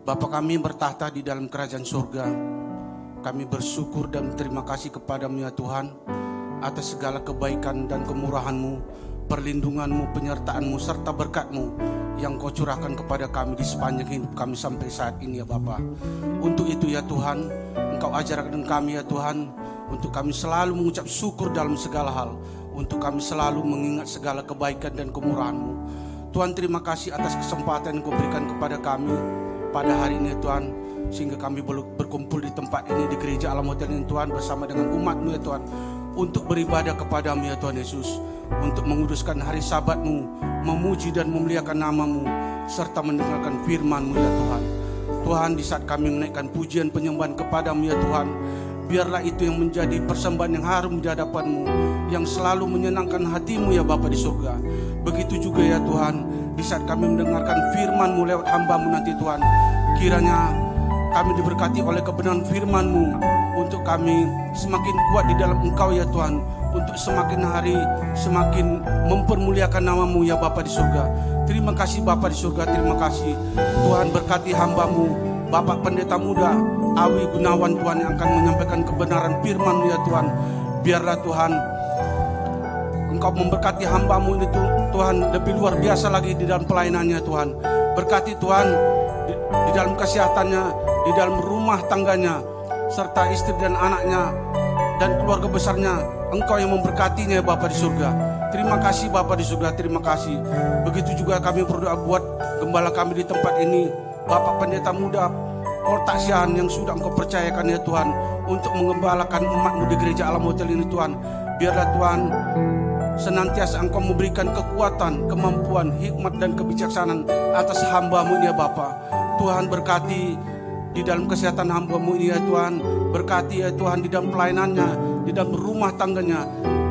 Bapa kami bertahta di dalam kerajaan surga, kami bersyukur dan terima kasih kepadamu ya Tuhan atas segala kebaikan dan kemurahan-Mu, perlindungan-Mu, penyertaan-Mu, serta berkat-Mu yang Kau curahkan kepada kami di sepanjang hidup kami sampai saat ini ya Bapa. Untuk itu ya Tuhan, Engkau ajarkan kami ya Tuhan, untuk kami selalu mengucap syukur dalam segala hal, untuk kami selalu mengingat segala kebaikan dan kemurahan-Mu. Tuhan, terima kasih atas kesempatan yang Kau berikan kepada kami pada hari ini Tuhan, sehingga kami berkumpul di tempat ini di Gereja Alam Hotel ini Tuhan, bersama dengan umat-Mu ya Tuhan, untuk beribadah kepada-Mu ya Tuhan Yesus, untuk menguduskan hari Sabat-Mu, memuji dan memuliakan nama-Mu, serta mendengarkan firman-Mu ya Tuhan. Tuhan, di saat kami menaikkan pujian penyembahan kepada-Mu ya Tuhan, biarlah itu yang menjadi persembahan yang harum di hadapan-Mu, yang selalu menyenangkan hati-Mu ya Bapa di surga. Begitu juga ya Tuhan, di saat kami mendengarkan firman-Mu lewat hamba-Mu nanti Tuhan, kiranya kami diberkati oleh kebenaran firman-Mu, untuk kami semakin kuat di dalam Engkau ya Tuhan, untuk semakin hari semakin mempermuliakan nama-Mu ya Bapa di surga. Terima kasih Bapa di surga, terima kasih Tuhan. Berkati hamba-Mu Bapak Pendeta Muda Awi Gunawan Tuhan, yang akan menyampaikan kebenaran firman-Mu ya Tuhan. Biarlah Tuhan Engkau memberkati hamba-Mu ini Tuhan lebih luar biasa lagi di dalam pelayanannya Tuhan. Berkati Tuhan di dalam kesehatannya, di dalam rumah tangganya, serta istri dan anaknya dan keluarga besarnya. Engkau yang memberkatinya Bapa di surga. Terima kasih Bapa di surga, terima kasih. Begitu juga kami berdoa buat gembala kami di tempat ini, Bapak Pendeta Muda Paul Taksian, yang sudah Engkau percayakan ya Tuhan, untuk mengembalakan umat-Mu di Gereja Alam Hotel ini Tuhan. Biarlah Tuhan senantiasa Engkau memberikan kekuatan, kemampuan, hikmat dan kebijaksanaan atas hamba-Mu ini ya Bapa. Tuhan, berkati di dalam kesehatan hamba-Mu ini ya Tuhan. Berkati ya Tuhan di dalam pelayanannya, di dalam rumah tangganya,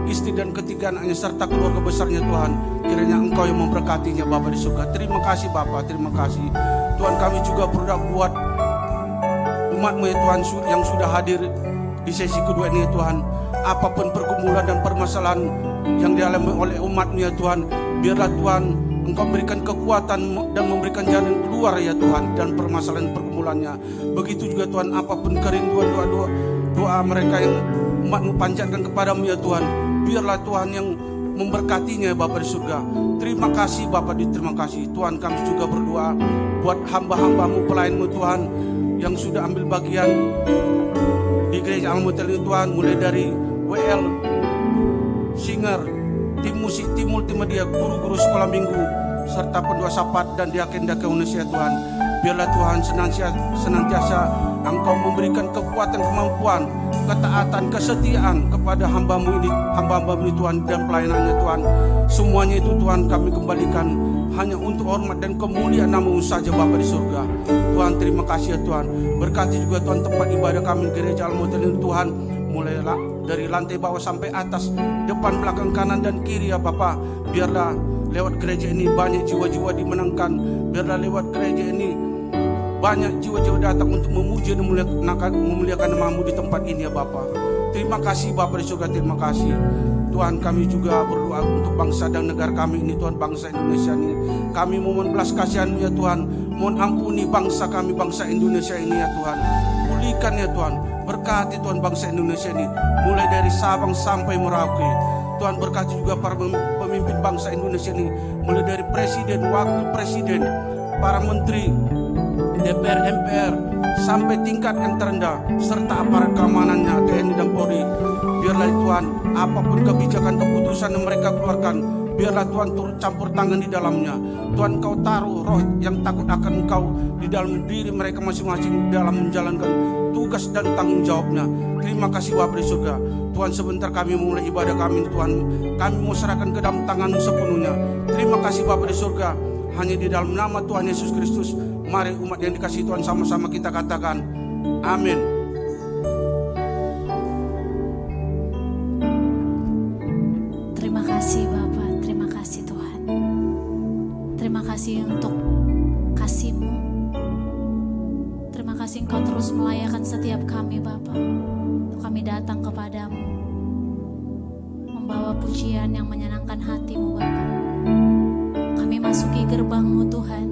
istri dan ketiga anaknya serta keluarga besarnya Tuhan. Kiranya Engkau yang memberkatinya Bapa di surga. Terima kasih Bapa, terima kasih Tuhan. Kami juga berdoa buat umat-Mu ya Tuhan, yang sudah hadir di sesi kedua ini ya Tuhan. Apapun pergumulan dan permasalahan yang dialami oleh umat-Mu ya Tuhan, biarlah Tuhan Engkau berikan kekuatan dan memberikan jalan keluar ya Tuhan, dan permasalahan pergumulannya. Begitu juga Tuhan, apapun kerinduan doa mereka yang umat-Mu panjatkan kepadamu ya Tuhan, biarlah Tuhan yang memberkatinya ya Bapa di surga. Terima kasih Bapa, terima kasih Tuhan. Kami juga berdoa buat hamba-hamba-Mu, pelayan-Mu Tuhan, yang sudah ambil bagian di Gereja Alam Hotel ini Tuhan, mulai dari WL, singer, tim musik, tim multimedia, guru-guru sekolah minggu, serta pendoa sapat dan diaken-diaken Indonesia Tuhan. Biarlah Tuhan senantiasa Engkau memberikan kekuatan, kemampuan, ketaatan, kesetiaan kepada hamba-Mu ini, hamba-hamba-Mu ini Tuhan, dan pelayanannya Tuhan. Semuanya itu Tuhan kami kembalikan hanya untuk hormat dan kemuliaan nama-Mu saja Bapa di surga. Tuhan, terima kasih ya Tuhan. Berkati juga Tuhan tempat ibadah kami Gereja Alam Hotel ini Tuhan, mulai dari lantai bawah sampai atas, depan, belakang, kanan dan kiri ya Bapa. Biarlah lewat gereja ini banyak jiwa-jiwa dimenangkan. Biarlah lewat gereja ini banyak jiwa-jiwa datang untuk memuji dan memuliakan nama-Mu di tempat ini ya Bapa. Terima kasih Bapa di surga, terima kasih Tuhan. Kami juga berdoa untuk bangsa dan negara kami ini Tuhan, bangsa Indonesia ini. Kami mohon belas kasihan-Mu ya Tuhan. Mohon ampuni bangsa kami, bangsa Indonesia ini ya Tuhan. Pulihkan ya Tuhan. Berkati Tuhan bangsa Indonesia ini, mulai dari Sabang sampai Merauke. Tuhan, berkati juga para pemimpin bangsa Indonesia ini, mulai dari presiden, wakil presiden, para menteri, DPR, MPR, sampai tingkat yang terendah, serta aparat keamanannya, TNI dan Polri. Biarlah Tuhan, apapun kebijakan, keputusan yang mereka keluarkan, biarlah Tuhan turut campur tangan di dalamnya. Tuhan, Kau taruh roh yang takut akan Engkau di dalam diri mereka masing-masing dalam menjalankan tugas dan tanggung jawabnya. Terima kasih Bapa di surga. Tuhan, sebentar kami mulai ibadah kami Tuhan, kami mau serahkan ke dalam tangan-Mu sepenuhnya. Terima kasih Bapa di surga. Hanya di dalam nama Tuhan Yesus Kristus, mari umat yang dikasihi Tuhan sama-sama kita katakan amin. Terima kasih Bapa, terima kasih Tuhan. Terima kasih untuk kasih-Mu. Terima kasih Engkau terus melayakan setiap kami Bapa. Untuk kami datang kepadamu, membawa pujian yang menyenangkan hati-Mu Bapa. Kami masuki gerbang-Mu Tuhan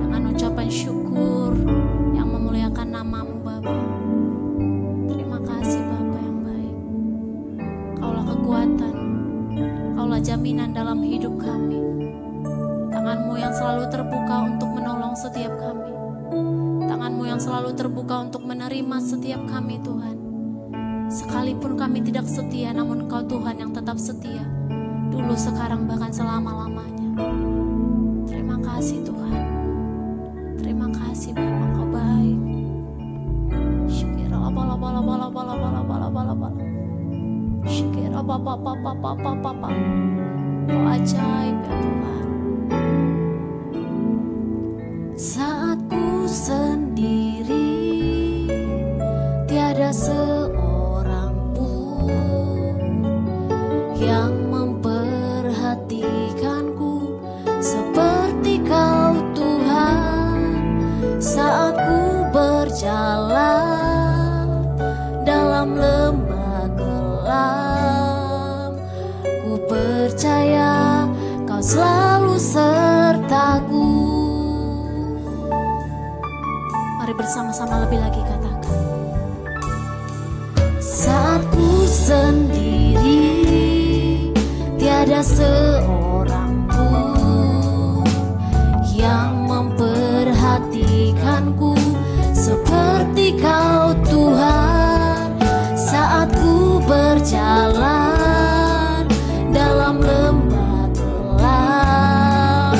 dengan ucapan syukur, dalam hidup kami. Tangan-Mu yang selalu terbuka untuk menolong setiap kami. Tangan-Mu yang selalu terbuka untuk menerima setiap kami Tuhan. Sekalipun kami tidak setia, namun Engkau Tuhan yang tetap setia. Dulu, sekarang, bahkan selama-lamanya. Terima kasih Tuhan. Terima kasih Bapa, Engkau baik. Syukira bala bala bala bala bala bala bala bala. Syukira Bapa Papa Papa Papa. Kau ajaib ya Tuhan. Saat ku sendiri, tiada seorang pun yang memperhatikanku seperti Kau Tuhan. Saat ku berjalan dalam lembah gelap, ku percaya Kau selalu sertaku. Mari bersama-sama lebih lagi katakan. Saat ku sendiri, tiada seorang pun yang memperhatikanku seperti Kau Tuhan. Saat ku berjalan dalam lembah gelap,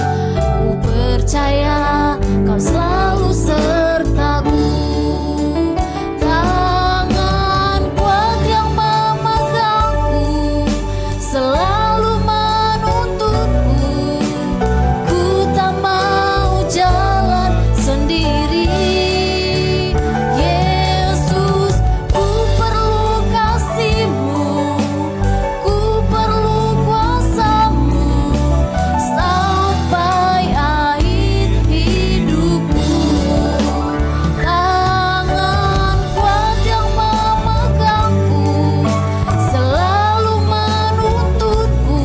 ku percaya Kau selalu sertaku. Tangan kuat yang memegangku selalu menuntunku. Ku tak mau jalan sendiri. Yesus, ku perlu kasih-Mu, ku perlu kuasa-Mu sampai akhir hidupku. Tangan kuat yang memegangku selalu menuntunku.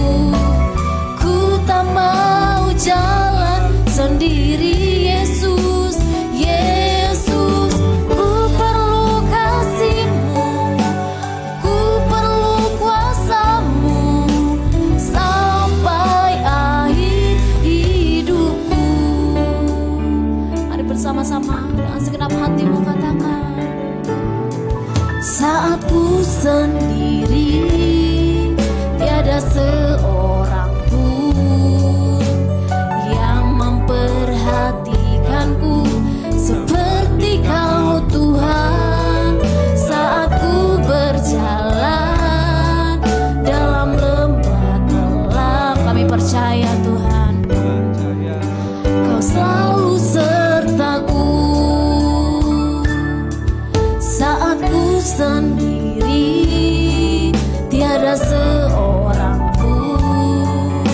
Ku tak mau jalan sendiri. Yesus, Yesus, ku perlu kasih-Mu, ku perlu kuasa-Mu sampai akhir hidupku. Mari bersama-sama dengan segenap hatimu katakan. Saat ku sendiri, tiada seorang pun yang memperhatikanku seperti Kau Tuhan. Saat ku berjalan dalam lembah gelap, kami percaya Tuhan, Kau selalu sertaku. Saat ku sendiri, tiada seorang pun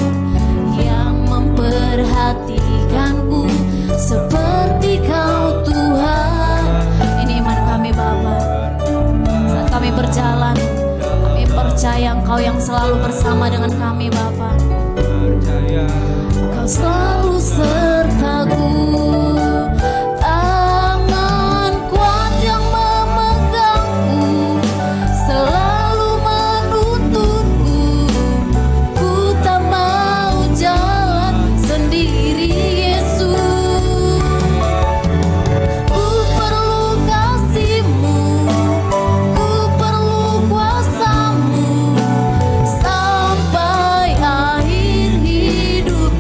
yang memperhatikanku seperti Kau Tuhan. Ini iman kami Bapa. Saat kami berjalan, kami percaya Engkau yang selalu bersama dengan kami Bapa. Kau selalu sertaku. Tangan kuat yang memegangku selalu menuntunku. Ku tak mau jalan sendiri. Yesus, ku perlu kasih-Mu, ku perlu kuasa-Mu sampai akhir hidup.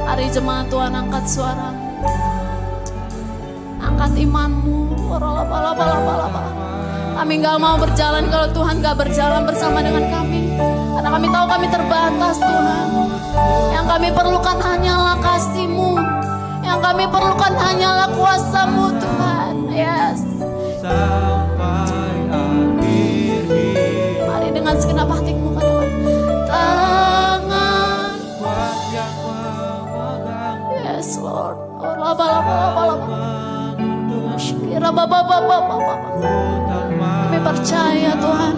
Mari jemaat Tuhan angkat suaramu, angkat imanmu. Kami gak mau berjalan kalau Tuhan gak berjalan bersama dengan kami. Karena kami tahu kami terbatas Tuhan. Yang kami perlukan hanyalah kasih-Mu. Yang kami perlukan hanyalah kuasa-Mu Tuhan. Yes. Mari dengan segenap hatimu katakan, tangan kuat yang memegang. Yes Lord. Kami percaya Tuhan,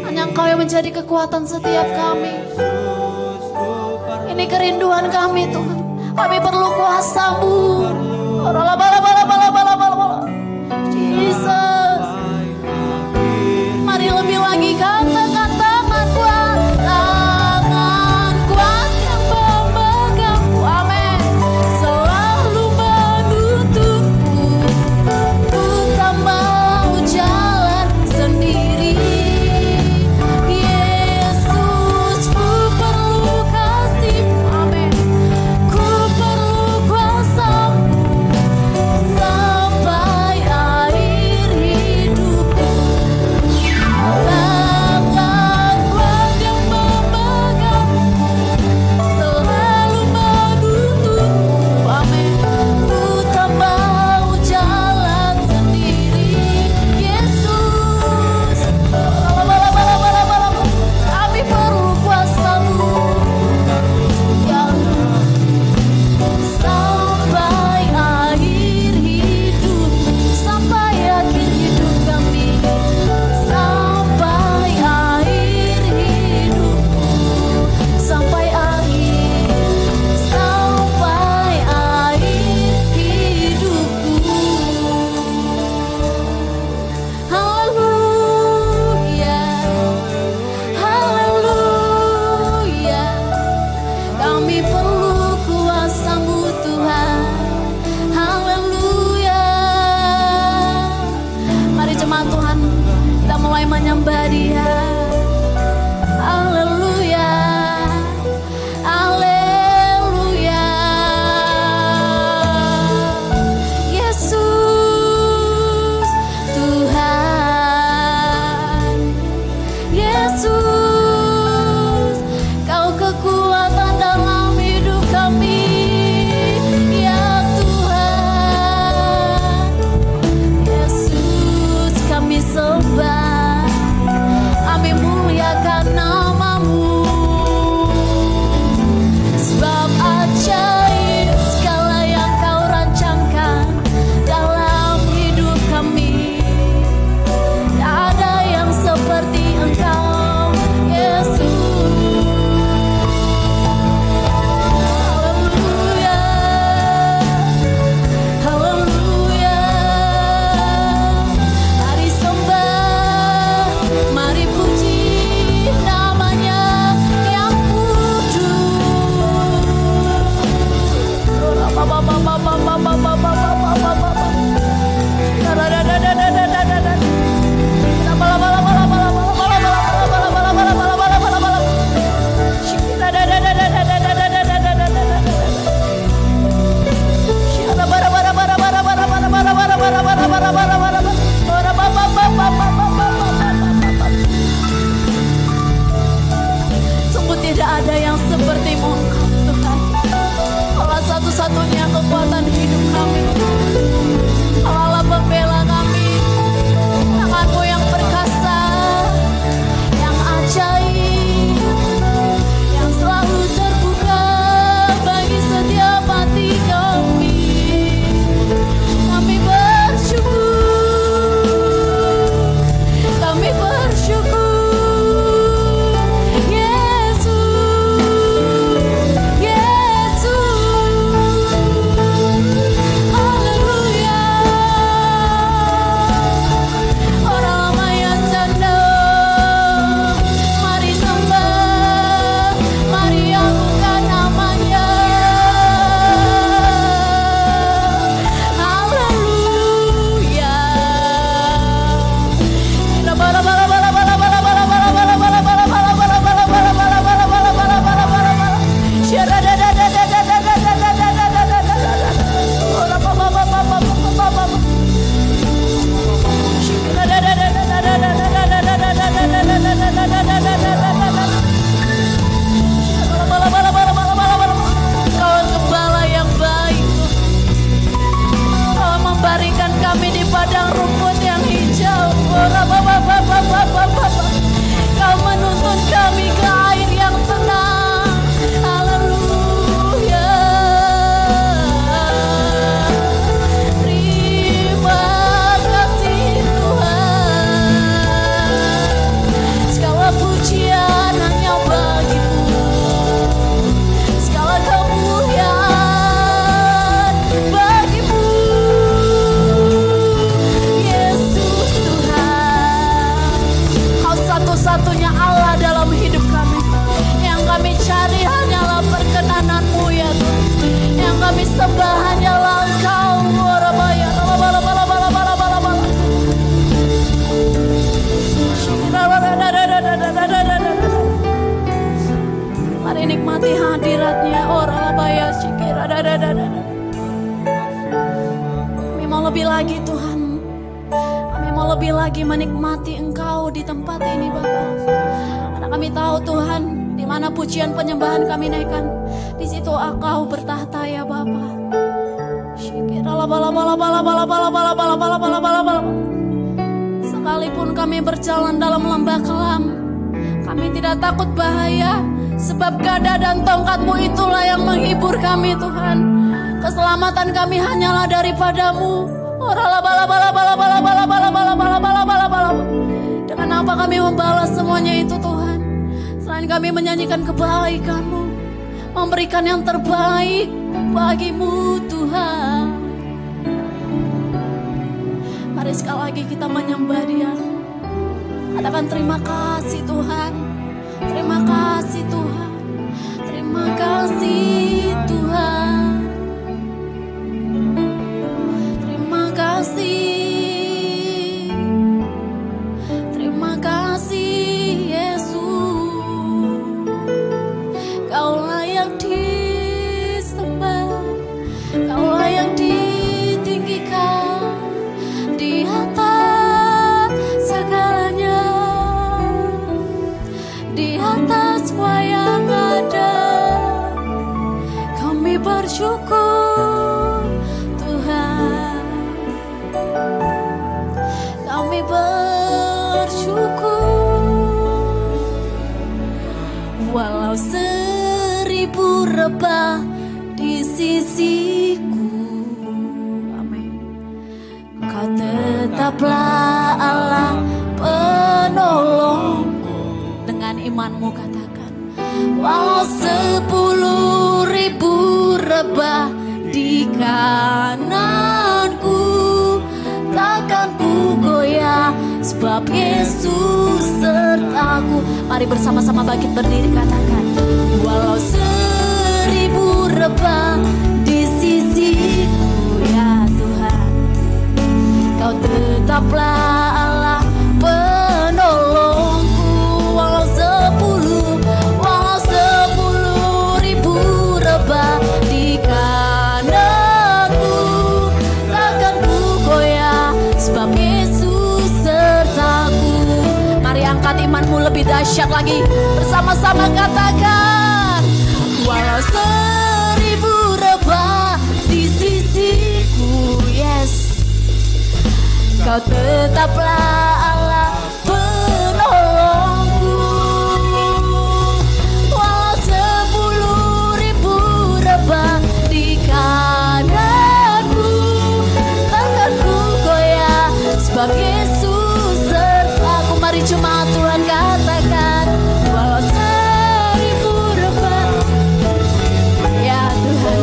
hanya Engkau yang menjadi kekuatan setiap kami. Ini kerinduan kami Tuhan. Kami perlu kuasa-Mu. Jesus. Mari lebih lagi katakan tangan kuat, tangan kuat yang memegangku. Amin. Selalu menuntutku, ku tak mau jalan sendiri. Yesus, ku perlu kasih. Amin. Ku perlu kuasa-Mu sampai akhir hidupku. Tangan kuat yang memegangku, selalu menuntutku. Amin. Ku tak mau jalan sendiri. Yesus, kami perlu kuasa-Mu ya sampai akhir hidup, sampai akhir hidup kami, sampai akhir hidupku, sampai akhir hidupku. Haleluya, haleluya. Kami perlu kuasa-Mu Tuhan. Haleluya. Mari jemaat Tuhan, kita mulai menyembah Dia. Haleluya, haleluya. Yesus Tuhan, Yesus, Kau kekuatan dalam hidup kami. Ya Tuhan, Yesus kami sembah, kami muliakan nama-Mu. Sebab ajaib segala yang Kau rancangkan dalam hidup kami. Tak ada yang seperti Engkau, Yesus. Haleluya, haleluya. Mari sembah, mari puji nama-Nya yang kudus. Sungguh tidak ada yang seperti-Mu Tuhan. Allah satu-satunya kekuatan hidup kami. Allah pembela kami. Tangan-Mu yang perkasa, yang ajaib, yang selalu terbuka bagi setiap hati kami. Kami bersyukur, kami bersyukur. Yesus, Yesus. Kami mau lebih lagi Tuhan. Kami mau lebih lagi menikmati Engkau di tempat ini Bapa. Karena kami tahu Tuhan, di mana pujian penyembahan kami naikkan, di situ Engkau bertahta ya Bapa. Sekalipun kami berjalan dalam lembah kelam, kami tidak takut bahaya, sebab gada dan tongkat-Mu itulah yang menghibur kami Tuhan. Keselamatan kami hanyalah daripadamu. Dengan apa kami membalas semuanya itu Tuhan, selain kami menyanyikan kebaikan-Mu, memberikan yang terbaik bagi-Mu Tuhan. Mari sekali lagi kita menyembah Dia. Katakan terima kasih Tuhan. Terima kasih Tuhan. Terima kasih Tuhan. Terima kasih. Terima kasih Yesus. Kau layak disembah. Kau layak ditinggikan di atas segalanya, di atas semua yang ada. Kami bersyukur Tuhan, kami bersyukur. Walau 1000 rebah di sisiku, amin, Kau tetaplah Allah penolongku. Dengan imanmu katakan, walau 10.000 rebah di kananku, takkan ku goyah, sebab Yesus sertaku. Mari bersama-sama bangkit berdiri katakan, walau 1000 rebah di sisiku ya Tuhan, Kau tetaplah Allah penolongku. Walau 10.000 rebah di kananku, takkan ku goyah, sebab Yesus sertaku. Mari angkat imanmu lebih dahsyat lagi, bersama-sama katakan, walau 1000 rebah di sisiku, yes, Kau tetaplah Allah penolongku. Walau 10.000 rebah di kananku, takkan ku goyah, sebab Yesus sertaku. Mari jemaat Tuhan katakan, walau 1000 rebah ya Tuhan,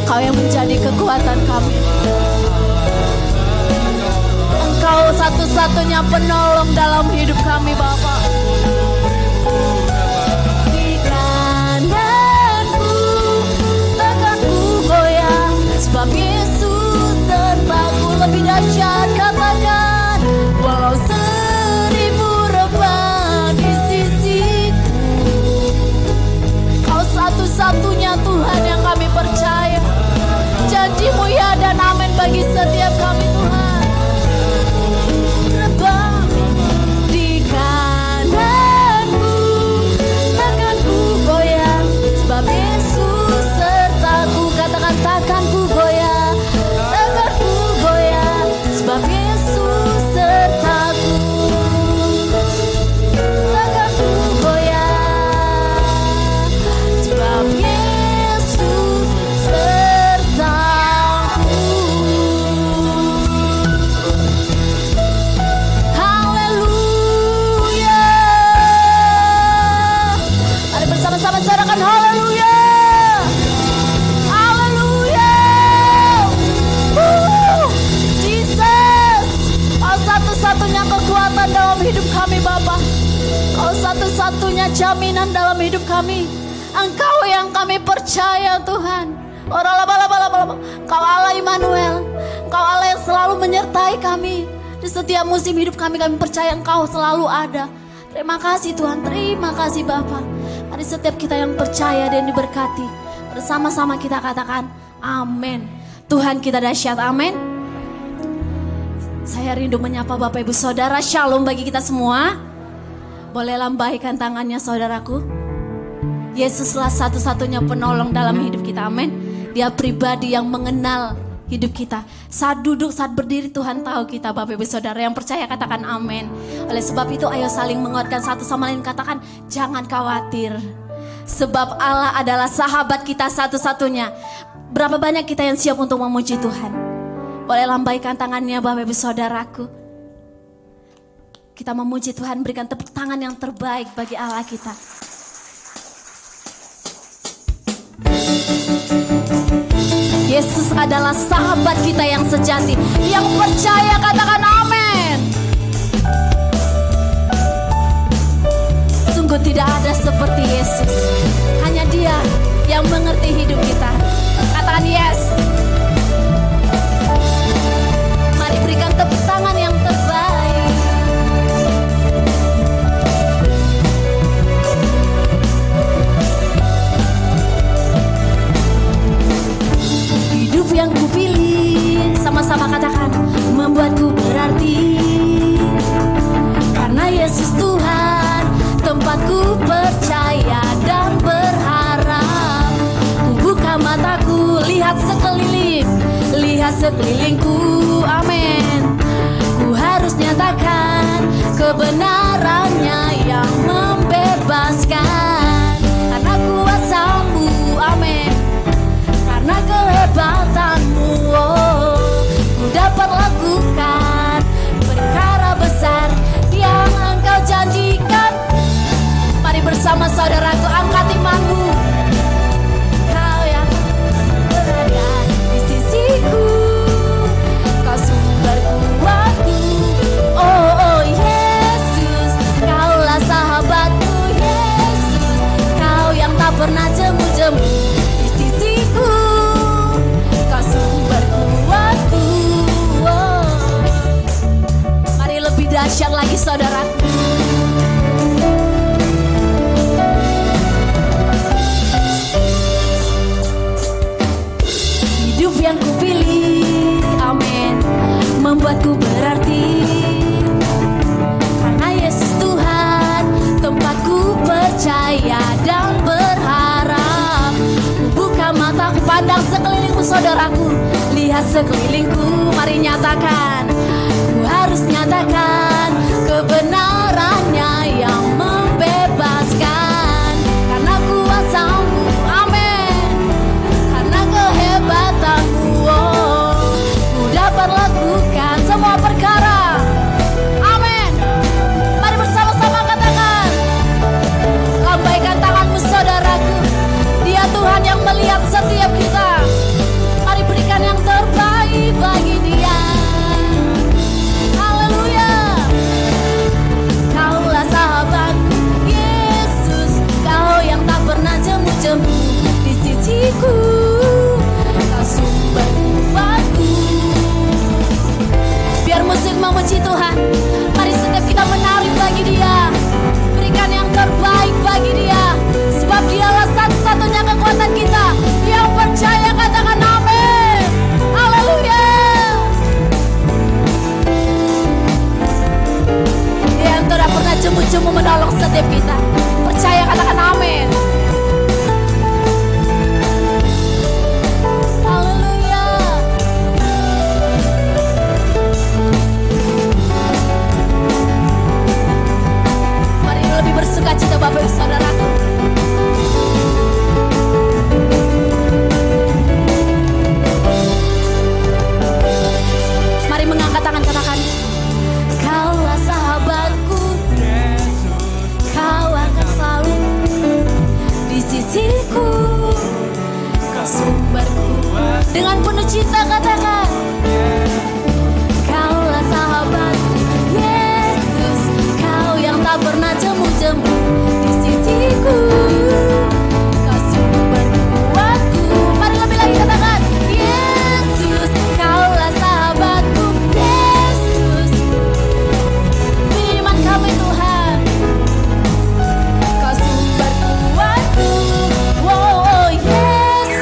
Kau yang menjadi kekuatan kami. Engkau satu-satunya penolong dalam hidup kami Bapa. Di kananku, takkan ku goyah, sebab Yesus sertaku. Lebih dahsyat katakan, walau 1000 rebah di sisiku, Kau satu-satunya Tuhan yang kami percaya. Janji-Mu ya dan amin bagi setiap kami Tuhan. Di kananku, takkan ku goyah, sebab Yesus sertaku. Katakan, takkan ku goyah, takkan ku goyah, sebab Yesus sertaku. Takkan ku goyah, sebab Yesus sertaku. Sama-sama sorakan haleluya. Haleluya. Jesus, Kau satu-satunya kekuatan dalam hidup kami Bapa. Kau satu-satunya jaminan dalam hidup kami. Engkau yang kami percaya Tuhan. Kau Allah Immanuel. Kau Allah yang selalu menyertai kami. Di setiap musim hidup kami percaya Engkau selalu ada. Terima kasih Tuhan, terima kasih Bapa. Mari setiap kita yang percaya dan diberkati, Bersama-sama kita katakan amin. Tuhan kita dahsyat, amin. Saya rindu menyapa Bapak Ibu Saudara. Shalom bagi kita semua. Boleh lambaikan tangannya saudaraku. Yesuslah satu-satunya penolong dalam hidup kita, amin. Dia pribadi yang mengenal hidup kita. Saat duduk, saat berdiri, Tuhan tahu kita, Bapak Ibu Saudara. Yang percaya katakan amin. Oleh sebab itu ayo saling menguatkan satu sama lain. Katakan jangan khawatir, sebab Allah adalah sahabat kita satu-satunya. Berapa banyak kita yang siap untuk memuji Tuhan? Boleh lambaikan tangannya Bapak Ibu Saudaraku. Kita memuji Tuhan, berikan tepuk tangan yang terbaik bagi Allah kita. Yesus adalah sahabat kita yang sejati. Yang percaya katakan amin. Sungguh tidak ada seperti Yesus. Hanya Dia yang mengerti hidup kita. Katakan yes. Mari berikan tepuk tangan yang terbaik. Hidup yang kupilih, sama-sama katakan, membuatku berarti. Karena Yesus Tuhan, tempatku percaya dan berharap. Ku buka mataku, lihat sekelilingku, amin. Ku harus nyatakan kebenarannya yang membebaskan. Karena kuasa-Mu, amin. Karena kehebatan-Mu, oh, ku dapat lakukan perkara besar yang Engkau janjikan. Mari bersama saudaraku, angkat imanmu. Kau yang berada di sisiku, Kau sumber kuatku. Oh, oh Yesus, Kaulah sahabatku Yesus. Kau yang tak pernah jemu-jemu di sisiku, Kau sumber kuatku. Oh. Mari lebih dahsyat lagi saudaraku. Hidup yang kupilih, amin, membuatku berarti. Karena Yesus Tuhan, tempatku percaya dan berharap. Ku buka mataku, pandang sekelilingku saudaraku. Lihat sekelilingku, mari nyatakan. Ku harus nyatakan kebenarannya yang membebaskan. Karena kuasa-Mu, amin. Karena kehebatan-Mu, oh, ku dapat lakukan semua perkara, amin. Mari bersama-sama katakan. Lambaikan tanganmu saudaraku. Dia Tuhan yang melihat setiap kita. Mari berikan yang terbaik bagi Dia. Haleluya. Kaulah sahabatku Yesus. Kau yang tak pernah jemu-jemu di sisiku. Kau sumber kuatku. Biar musik memuji Tuhan. Mari setiap kita menari bagi Dia. Berikan yang terbaik bagi Dia. Sebab Dialah satu-satunya kekuatan kita. Yang percaya katakan amin. Haleluya. Dia yang tidak pernah jemu-jemu menolong setiap kita. Percaya katakan amin. Haleluya. Mari lebih bersukacita Bapak Ibu Saudaraku. Mari mengangkat tangan katakan, Kaulah sahabatku, Kau akan selalu di sisiku, Kau sumberku. Dengan penuh cinta katakan, Kaulah sahabatku Yesus. Kau yang tak pernah jemu-jemu di sisiku, Kau sumber kuatku. Mari lebih lagi katakan, Yesus, Kaulah sahabatku Yesus. Firman kami Tuhan, Kau sumber kuatku. Oh, oh Yesus.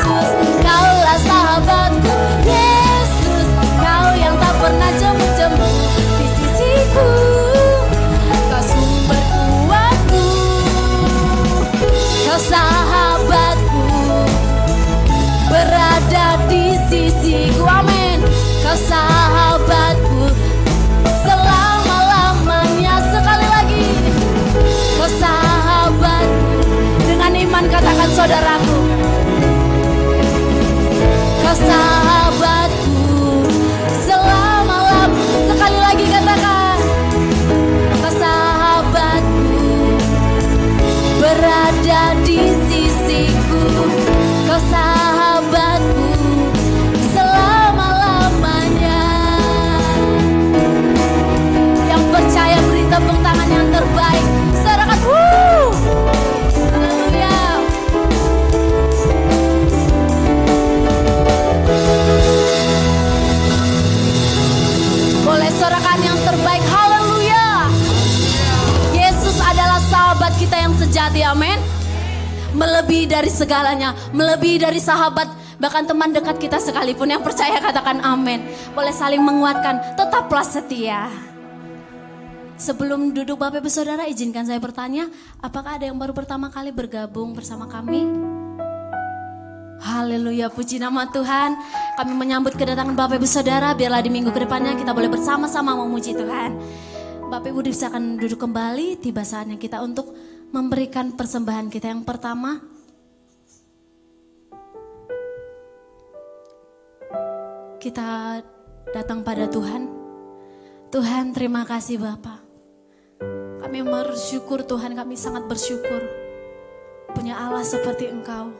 Kau sahabatku selama-lamanya. Sekali lagi, Kau sahabatku. Dengan iman katakan saudaraku, Kau sahabatku selama-lamanya. Sekali lagi katakan, Kau sahabatku berada di sisiku. Kau sahabatku selama-lamanya. Yang percaya beri tepuk tangan yang terbaik. Saudara, haleluya. Boleh sorakan yang terbaik, haleluya. Yesus adalah sahabat kita yang sejati, amin. Melebihi dari segalanya, melebihi dari sahabat, bahkan teman dekat kita sekalipun. Yang percaya katakan amin. Boleh saling menguatkan, tetaplah setia. Sebelum duduk Bapak Ibu Saudara, izinkan saya bertanya, apakah ada yang baru pertama kali bergabung bersama kami? Haleluya, puji nama Tuhan. Kami menyambut kedatangan Bapak Ibu Saudara. Biarlah di minggu ke depannya kita boleh bersama-sama memuji Tuhan. Bapak Ibu silakan duduk kembali. Tiba saatnya kita untuk memberikan persembahan kita. Yang pertama, kita datang pada Tuhan. Tuhan, terima kasih Bapa. Kami bersyukur Tuhan, kami sangat bersyukur punya Allah seperti Engkau.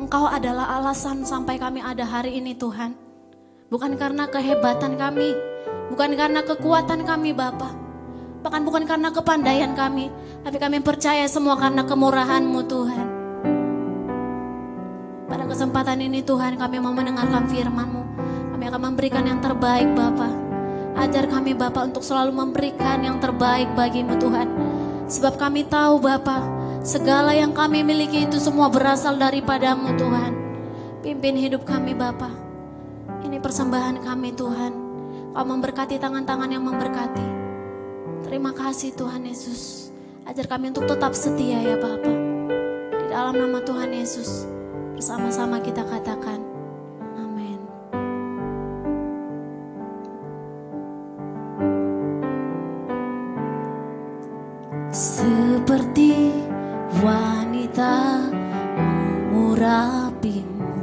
Engkau adalah alasan sampai kami ada hari ini Tuhan. Bukan karena kehebatan kami, bukan karena kekuatan kami Bapa, bahkan bukan karena kepandaian kami, tapi kami percaya semua karena kemurahan-Mu Tuhan. Pada kesempatan ini Tuhan, kami mau mendengarkan firman-Mu. Kami akan memberikan yang terbaik Bapa. Ajar kami Bapa untuk selalu memberikan yang terbaik bagi-Mu Tuhan. Sebab kami tahu Bapa, segala yang kami miliki itu semua berasal daripada-Mu Tuhan. Pimpin hidup kami Bapa. Ini persembahan kami Tuhan. Kau memberkati tangan-tangan yang memberkati. Terima kasih Tuhan Yesus. Ajar kami untuk tetap setia ya Bapa. Di dalam nama Tuhan Yesus, bersama-sama kita katakan amin. Seperti wanita mengurapimu,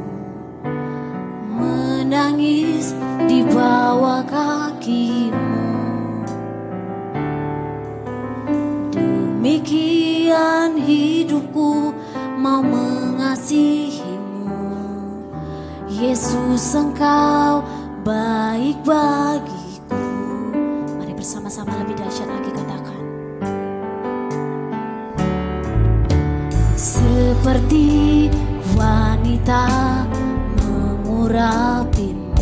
menangis di bawah kakimu, demikian hidupku mau mengasihimu. Yesus, Engkau baik bagiku. Mari bersama-sama lebih dahsyat lagi katakan. Seperti wanita mengurapimu,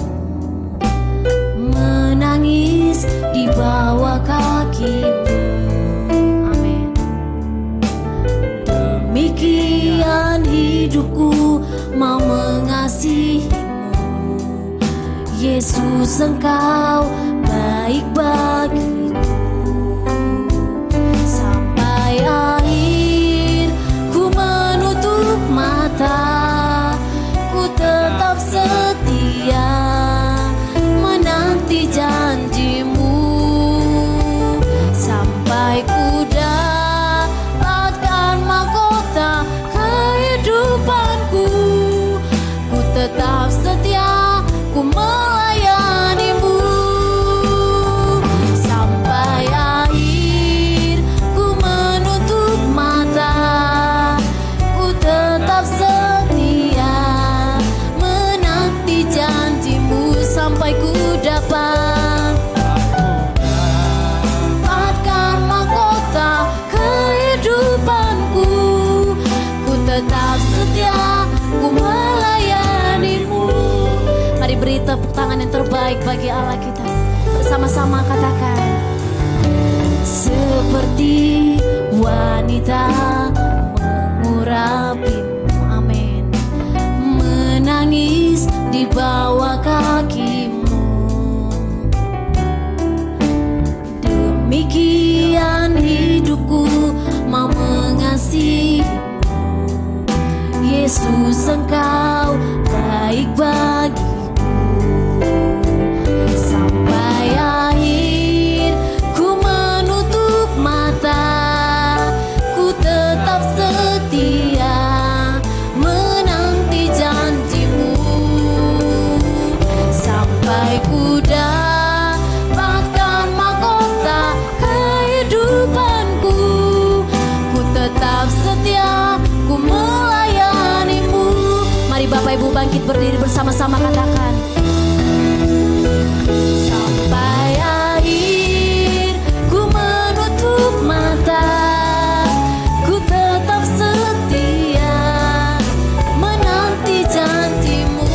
menangis di bawah kakimu. Amin. Demikian hidupku mau mengasihimu. Yesus, Engkau baik bagiku. Sampai akhir ku menutup mata, ku tetap setia menanti janji-Mu. Sampai ku dapatkan mahkota kehidupanku, ku tetap setia, ku melayani-Mu. Sampai akhir ku menutup mata, ku tetap setia menanti janji-Mu. Sampai ku dapatkan mahkota kehidupanku, ku tetap setia, ku melayani-Mu. Mari beri tepuk tangan yang terbaik bagi Allah kita. Bersama-sama katakan. Seperti wanita mengurapimu, amin, menangis di bawah kakimu, demikian hidupku mau mengasihimu. Yesus, Engkau baik bagiku. Bapak Ibu bangkit berdiri bersama-sama, katakan. Sampai akhir ku menutup mata, ku tetap setia menanti janjimu.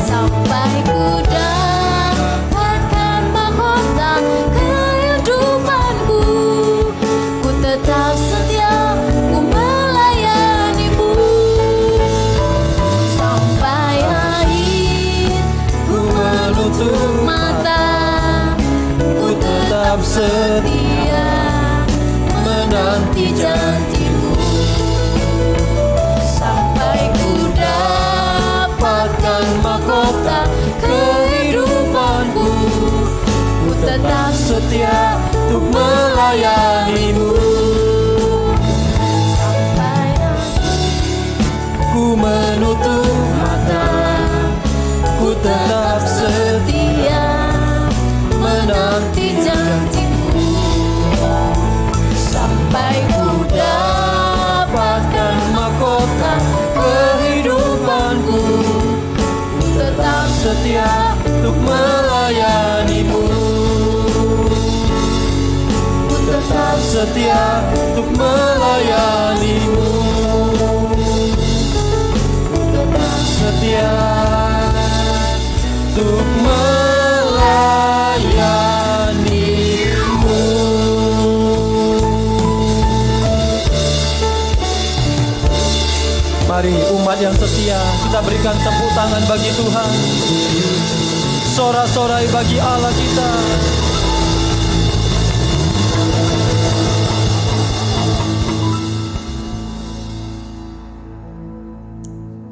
Sampai ku dapatkan mahkota kehidupanku, ku tetap setia, ku melayanimu. Sampai akhir ku menutup mata, ku tetap setia menanti janjimu. Sampai ku dapatkan mahkota kehidupanku, ku tetap setia untuk melayanimu. Sampai ku menutup mata, ku tetap setia menanti janjimu. Sampai ku dapatkan mahkota kehidupanku, ku tetap setia untuk melayanimu. Ku tetap setia untuk melayanimu. Ku tetap setia untuk melayanimu. Mari umat yang setia, kita berikan tepuk tangan bagi Tuhan. Sorak-sorai bagi Allah kita.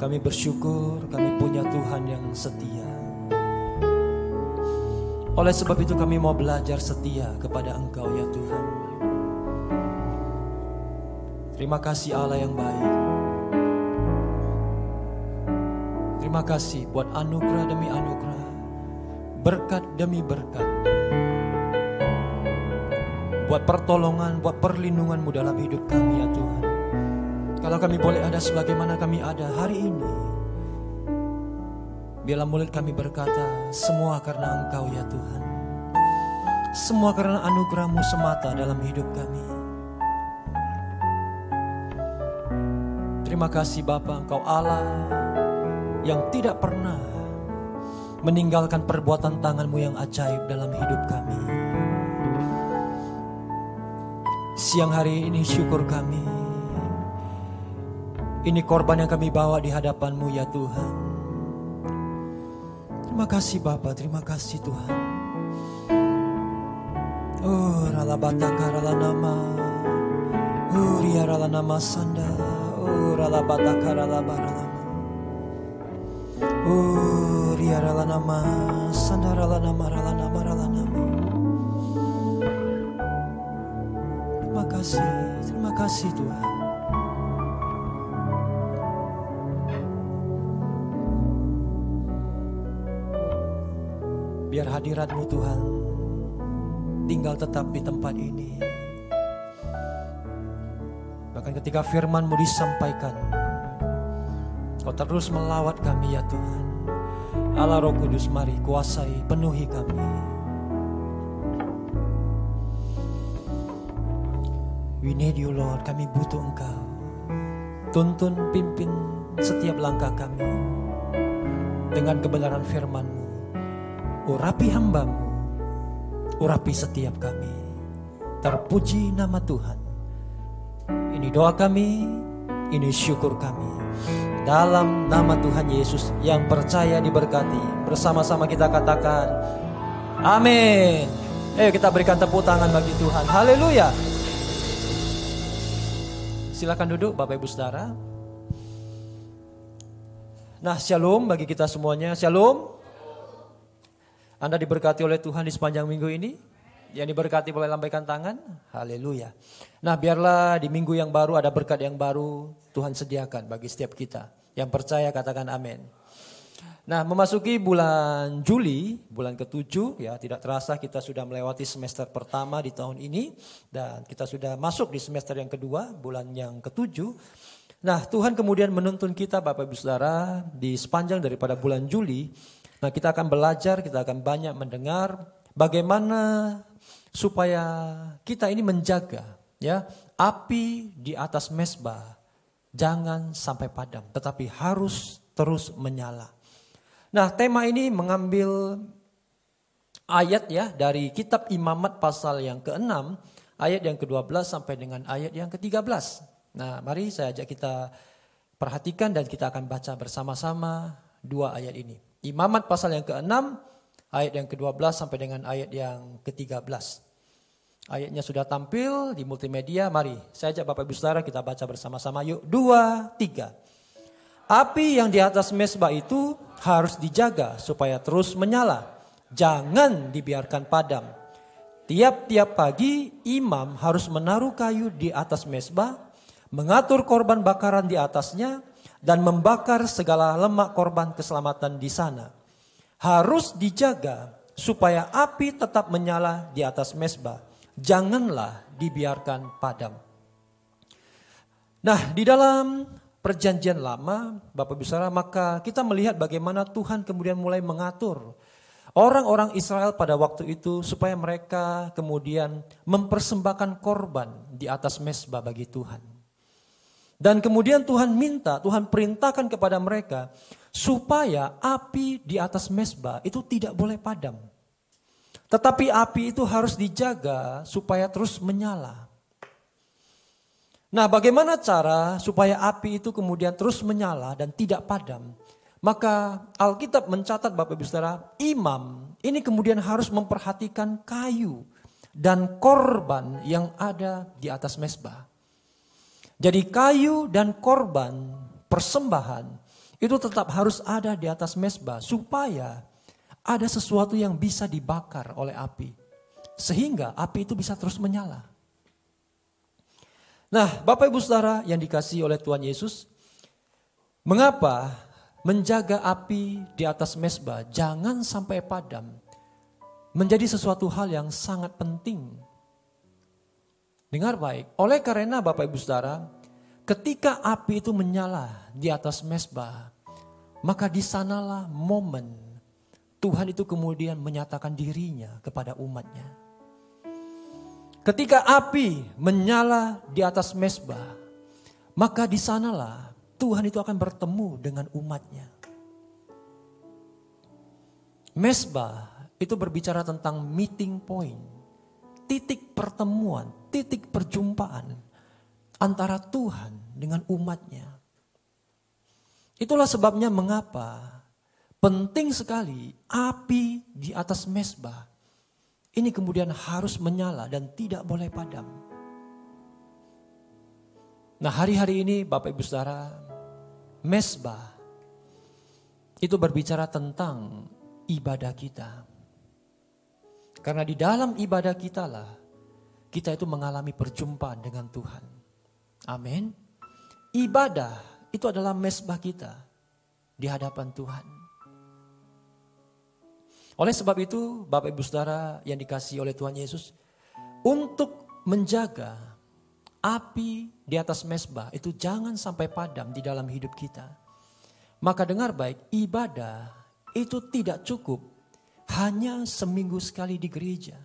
Kami bersyukur kami punya Tuhan yang setia. Oleh sebab itu kami mau belajar setia kepada Engkau ya Tuhan. Terima kasih Allah yang baik. Terima kasih buat anugerah demi anugerah, berkat demi berkat, buat pertolongan, buat perlindungan-Mu dalam hidup kami ya Tuhan. Kalau kami boleh ada sebagaimana kami ada hari ini, biarlah mulut kami berkata, semua karena Engkau ya Tuhan. Semua karena anugerah-Mu semata dalam hidup kami. Terima kasih Bapa, Engkau Allah yang tidak pernah meninggalkan perbuatan tangan-Mu yang ajaib dalam hidup kami. Siang hari ini syukur kami, ini korban yang kami bawa di hadapan-Mu ya Tuhan. Terima kasih Bapa, terima kasih Tuhan. Oh ralabataka ralanama, oh ria ralanama sanda, oh ralabataka ralabaralama. Oh ria ralanama sanda ralanama ralanama ralanama. Terima kasih Tuhan. Biar hadirat-Mu Tuhan tinggal tetap di tempat ini. Bahkan ketika firman-Mu disampaikan, Kau terus melawat kami ya Tuhan. Allah Roh Kudus, mari kuasai, penuhi kami. We need you Lord, kami butuh Engkau. Tuntun, pimpin setiap langkah kami dengan kebenaran firman-Mu. Urapi hamba-Mu, urapi setiap kami. Terpuji nama Tuhan. Ini doa kami, ini syukur kami. Dalam nama Tuhan Yesus yang percaya diberkati. Bersama-sama kita katakan amin. Ayo kita berikan tepuk tangan bagi Tuhan. Haleluya. Silakan duduk Bapak Ibu Saudara. Nah, shalom bagi kita semuanya. Shalom. Anda diberkati oleh Tuhan di sepanjang minggu ini. Yang diberkati boleh lambaikan tangan. Haleluya. Nah, biarlah di minggu yang baru ada berkat yang baru Tuhan sediakan bagi setiap kita. Yang percaya katakan amin. Nah, memasuki bulan Juli, bulan ke-7 ya, tidak terasa kita sudah melewati semester pertama di tahun ini dan kita sudah masuk di semester yang kedua, bulan yang ke-7. Nah, Tuhan kemudian menuntun kita Bapak Ibu Saudara di sepanjang daripada bulan Juli. Nah, kita akan belajar, kita akan banyak mendengar bagaimana supaya kita ini menjaga ya api di atas mezbah jangan sampai padam, tetapi harus terus menyala. Nah, tema ini mengambil ayat ya dari kitab Imamat pasal yang ke-6, ayat yang ke-12 sampai dengan ayat yang ke-13. Nah, mari saya ajak kita perhatikan dan kita akan baca bersama-sama dua ayat ini. Imamat pasal yang ke-6, ayat yang ke-12 sampai dengan ayat yang ke-13. Ayatnya sudah tampil di multimedia, mari saya ajak Bapak Ibu Saudara kita baca bersama-sama. Yuk, 2, 3. Api yang di atas mezbah itu harus dijaga supaya terus menyala. Jangan dibiarkan padam. Tiap-tiap pagi imam harus menaruh kayu di atas mezbah, mengatur korban bakaran di atasnya, dan membakar segala lemak korban keselamatan di sana. Harus dijaga supaya api tetap menyala di atas mezbah. Janganlah dibiarkan padam. Nah, di dalam Perjanjian Lama, Bapak Ibu Saudara, maka kita melihat bagaimana Tuhan kemudian mulai mengatur orang-orang Israel pada waktu itu supaya mereka kemudian mempersembahkan korban di atas mezbah bagi Tuhan. Dan kemudian Tuhan perintahkan kepada mereka supaya api di atas mezbah itu tidak boleh padam. Tetapi api itu harus dijaga supaya terus menyala. Nah, bagaimana cara supaya api itu kemudian terus menyala dan tidak padam? Maka Alkitab mencatat Bapak Ibu Saudara, imam ini kemudian harus memperhatikan kayu dan korban yang ada di atas mezbah. Jadi kayu dan korban persembahan itu tetap harus ada di atas mezbah supaya ada sesuatu yang bisa dibakar oleh api. Sehingga api itu bisa terus menyala. Nah, Bapak Ibu Saudara yang dikasihi oleh Tuhan Yesus, mengapa menjaga api di atas mezbah jangan sampai padam menjadi sesuatu hal yang sangat penting. Dengar baik, oleh karena Bapak Ibu Saudara, ketika api itu menyala di atas mezbah, maka di sanalah momen Tuhan itu kemudian menyatakan dirinya kepada umatnya. Ketika api menyala di atas mezbah, maka di sanalah Tuhan itu akan bertemu dengan umatnya. Mezbah itu berbicara tentang meeting point, titik pertemuan, titik perjumpaan antara Tuhan dengan umatnya. Itulah sebabnya mengapa penting sekali api di atas mezbah ini kemudian harus menyala dan tidak boleh padam. Nah, hari-hari ini Bapak Ibu Saudara, mezbah itu berbicara tentang ibadah kita. Karena di dalam ibadah kita lah kita itu mengalami perjumpaan dengan Tuhan. Amin. Ibadah itu adalah mezbah kita di hadapan Tuhan. Oleh sebab itu, Bapak Ibu Saudara yang dikasihi oleh Tuhan Yesus, untuk menjaga api di atas mezbah itu jangan sampai padam di dalam hidup kita. Maka dengar baik, ibadah itu tidak cukup hanya seminggu sekali di gereja.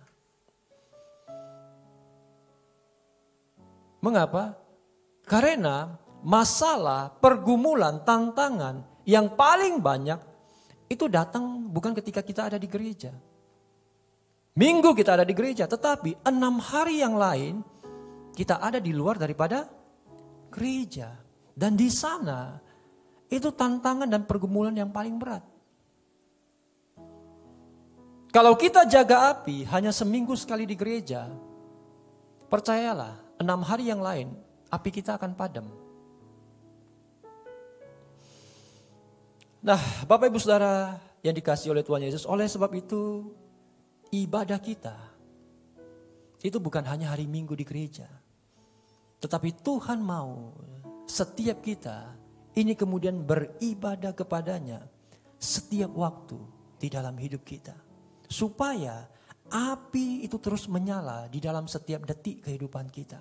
Mengapa? Karena masalah, pergumulan, tantangan yang paling banyak itu datang bukan ketika kita ada di gereja. Minggu kita ada di gereja, tetapi 6 hari yang lain kita ada di luar daripada gereja. Dan di sana itu tantangan dan pergumulan yang paling berat. Kalau kita jaga api hanya seminggu sekali di gereja, percayalah 6 hari yang lain api kita akan padam. Nah, Bapak Ibu Saudara yang dikasihi oleh Tuhan Yesus, oleh sebab itu ibadah kita itu bukan hanya hari Minggu di gereja. Tetapi Tuhan mau setiap kita ini kemudian beribadah kepadanya setiap waktu di dalam hidup kita. Supaya api itu terus menyala di dalam setiap detik kehidupan kita.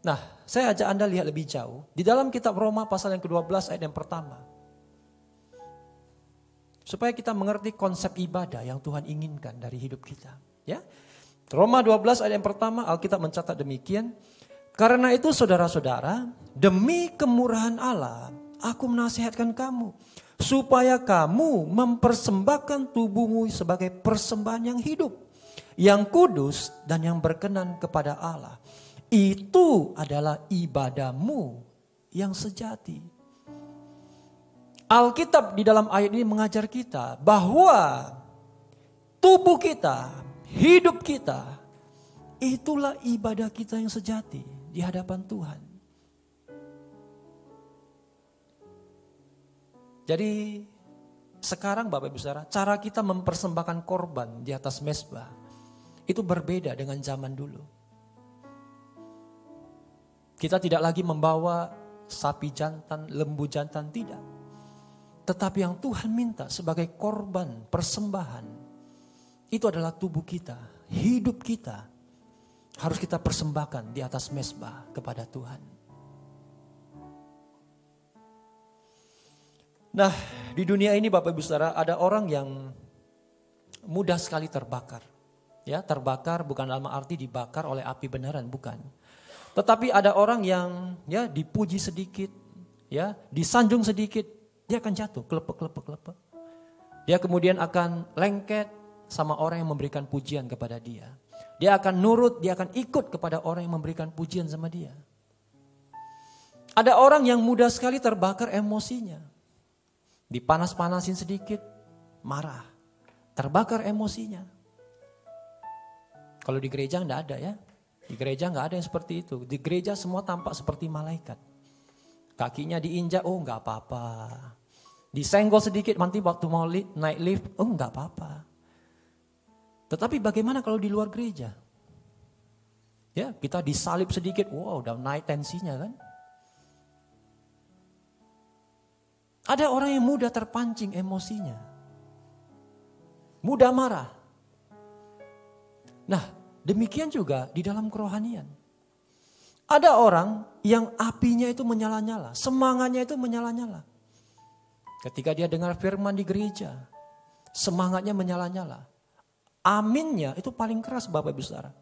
Nah, saya ajak Anda lihat lebih jauh. Di dalam kitab Roma pasal yang ke-12 ayat yang pertama. Supaya kita mengerti konsep ibadah yang Tuhan inginkan dari hidup kita. Ya, Roma 12 ayat yang pertama, Alkitab mencatat demikian. Karena itu saudara-saudara, demi kemurahan Allah, aku menasihatkan kamu. Supaya kamu mempersembahkan tubuhmu sebagai persembahan yang hidup. Yang kudus dan yang berkenan kepada Allah. Itu adalah ibadahmu yang sejati. Alkitab di dalam ayat ini mengajar kita bahwa tubuh kita, hidup kita, itulah ibadah kita yang sejati di hadapan Tuhan. Jadi sekarang Bapak Ibu Saudara, cara kita mempersembahkan korban di atas mezbah itu berbeda dengan zaman dulu. Kita tidak lagi membawa sapi jantan, lembu jantan, tidak. Tetapi yang Tuhan minta sebagai korban persembahan, itu adalah tubuh kita, hidup kita. Harus kita persembahkan di atas mezbah kepada Tuhan. Nah, di dunia ini Bapak Ibu Saudara, ada orang yang mudah sekali terbakar. Ya, terbakar bukan dalam arti dibakar oleh api benaran, bukan. Tetapi ada orang yang ya dipuji sedikit, ya disanjung sedikit, dia akan jatuh, kelepek. Dia kemudian akan lengket sama orang yang memberikan pujian kepada dia. Dia akan nurut, dia akan ikut kepada orang yang memberikan pujian sama dia. Ada orang yang mudah sekali terbakar emosinya. Dipanas-panasin sedikit, marah. Terbakar emosinya. Kalau di gereja enggak ada ya. Di gereja enggak ada yang seperti itu. Di gereja semua tampak seperti malaikat. Kakinya diinjak, oh enggak apa-apa. Disenggol sedikit, nanti waktu mau naik lift, oh enggak apa-apa. Tetapi bagaimana kalau di luar gereja? Ya, kita disalib sedikit, wow udah naik tensinya kan. Ada orang yang mudah terpancing emosinya. Mudah marah. Nah, demikian juga di dalam kerohanian. Ada orang yang apinya itu menyala-nyala, semangatnya itu menyala-nyala. Ketika dia dengar firman di gereja, semangatnya menyala-nyala. Aminnya itu paling keras Bapak Ibu Saudara.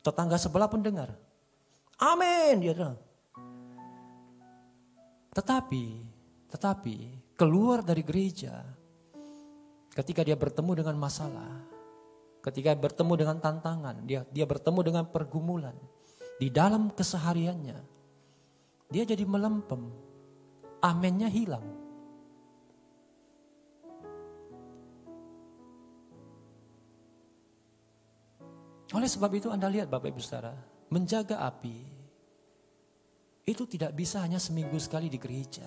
Tetangga sebelah pun dengar. Amin, dia dengar. Tetapi keluar dari gereja, ketika dia bertemu dengan masalah, ketika bertemu dengan tantangan, dia bertemu dengan pergumulan, di dalam kesehariannya, dia jadi melempem, aminnya hilang. Oleh sebab itu Anda lihat Bapak Ibu Saudara, menjaga api itu tidak bisa hanya seminggu sekali di gereja.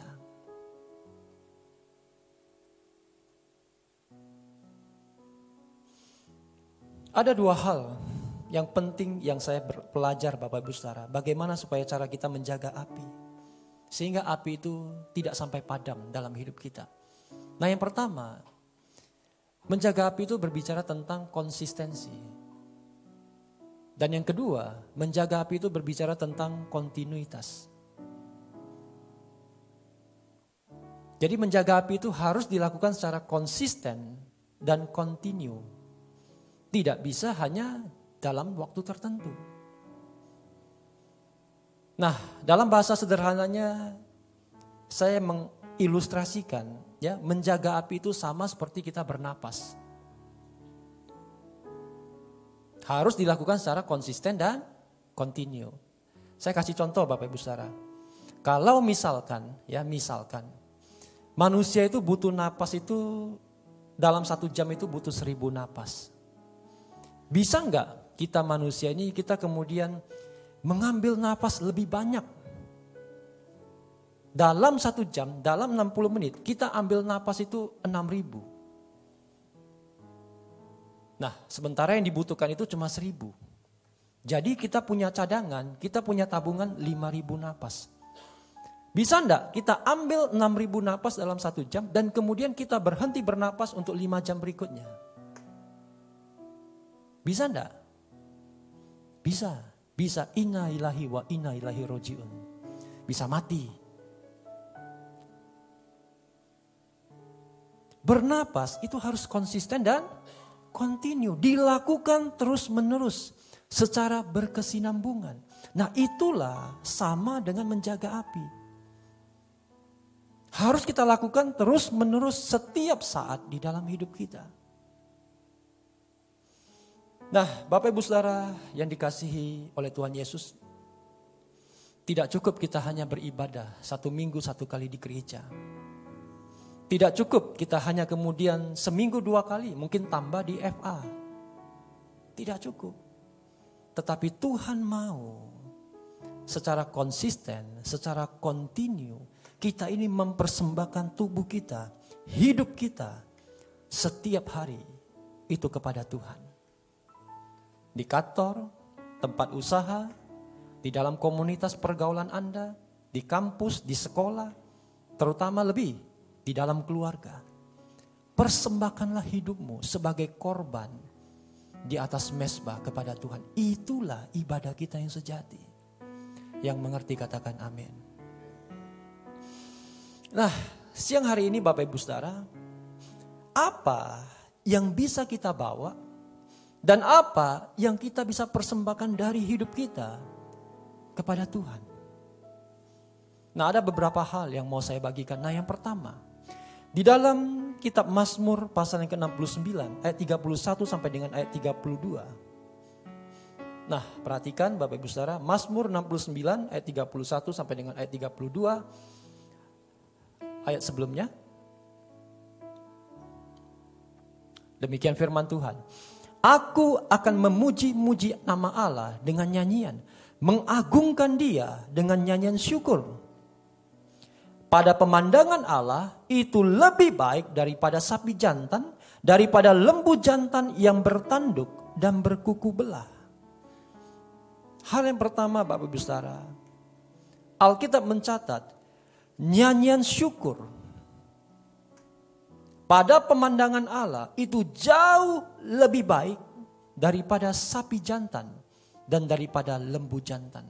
Ada dua hal yang penting yang saya belajar Bapak Ibu Saudara. Bagaimana supaya cara kita menjaga api. Sehingga api itu tidak sampai padam dalam hidup kita. Nah yang pertama, menjaga api itu berbicara tentang konsistensi. Dan yang kedua, menjaga api itu berbicara tentang kontinuitas. Jadi menjaga api itu harus dilakukan secara konsisten dan kontinu. Tidak bisa hanya dalam waktu tertentu. Nah, dalam bahasa sederhananya saya mengilustrasikan ya, menjaga api itu sama seperti kita bernapas. Harus dilakukan secara konsisten dan kontinu. Saya kasih contoh Bapak Ibu Saudara. Kalau misalkan manusia itu butuh napas itu dalam 1 jam itu butuh 1000 napas. Bisa enggak kita manusia ini kita kemudian mengambil napas lebih banyak? Dalam 1 jam, dalam 60 menit kita ambil napas itu 6.000. Nah sementara yang dibutuhkan itu cuma 1000. Jadi kita punya cadangan, kita punya tabungan 5.000 napas. Bisa enggak kita ambil 6.000 napas dalam 1 jam dan kemudian kita berhenti bernapas untuk 5 jam berikutnya? Bisa enggak? Bisa. Bisa inna ilahi wa inna ilahi rojiun. Bisa mati. Bernapas itu harus konsisten dan continue. Dilakukan terus menerus secara berkesinambungan. Nah itulah sama dengan menjaga api. Harus kita lakukan terus menerus setiap saat di dalam hidup kita. Nah, Bapak Ibu Saudara yang dikasihi oleh Tuhan Yesus, tidak cukup kita hanya beribadah 1 minggu 1 kali di gereja. Tidak cukup kita hanya kemudian seminggu 2 kali, mungkin tambah di FA. Tidak cukup. Tetapi Tuhan mau secara konsisten, secara kontinu, kita ini mempersembahkan tubuh kita, hidup kita setiap hari itu kepada Tuhan. Di kantor, tempat usaha, di dalam komunitas pergaulan Anda, di kampus, di sekolah, terutama lebih di dalam keluarga. Persembahkanlah hidupmu sebagai korban di atas mezbah kepada Tuhan. Itulah ibadah kita yang sejati. Yang mengerti katakan amin. Nah, siang hari ini Bapak Ibu Saudara, apa yang bisa kita bawa dan apa yang kita bisa persembahkan dari hidup kita kepada Tuhan? Nah, ada beberapa hal yang mau saya bagikan. Nah, yang pertama, di dalam kitab Mazmur pasal yang ke-69 ayat 31 sampai dengan ayat 32. Nah, perhatikan Bapak Ibu Saudara, Mazmur 69 ayat 31 sampai dengan ayat 32. Ayat sebelumnya. Demikian firman Tuhan. Aku akan memuji-muji nama Allah dengan nyanyian, mengagungkan Dia dengan nyanyian syukur. Pada pemandangan Allah itu lebih baik daripada sapi jantan, daripada lembu jantan yang bertanduk dan berkuku belah. Hal yang pertama Bapak Ibu Saudara, Alkitab mencatat nyanyian syukur pada pemandangan Allah itu jauh lebih baik daripada sapi jantan dan daripada lembu jantan.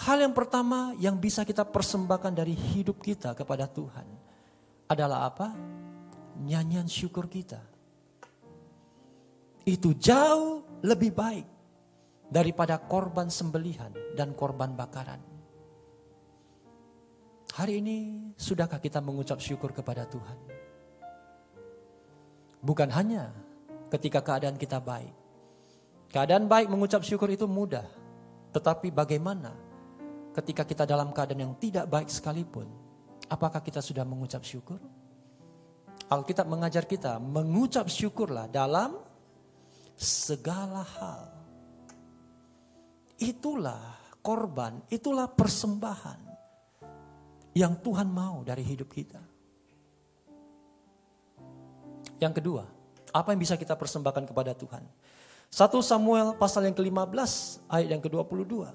Hal yang pertama yang bisa kita persembahkan dari hidup kita kepada Tuhan adalah apa? Nyanyian syukur kita. Itu jauh lebih baik daripada korban sembelihan dan korban bakaran. Hari ini sudahkah kita mengucap syukur kepada Tuhan? Bukan hanya ketika keadaan kita baik. Keadaan baik mengucap syukur itu mudah. Tetapi bagaimana ketika kita dalam keadaan yang tidak baik sekalipun? Apakah kita sudah mengucap syukur? Alkitab mengajar kita mengucap syukurlah dalam segala hal. Itulah korban, itulah persembahan yang Tuhan mau dari hidup kita. Yang kedua, apa yang bisa kita persembahkan kepada Tuhan? 1 Samuel pasal yang ke-15 ayat yang ke-22.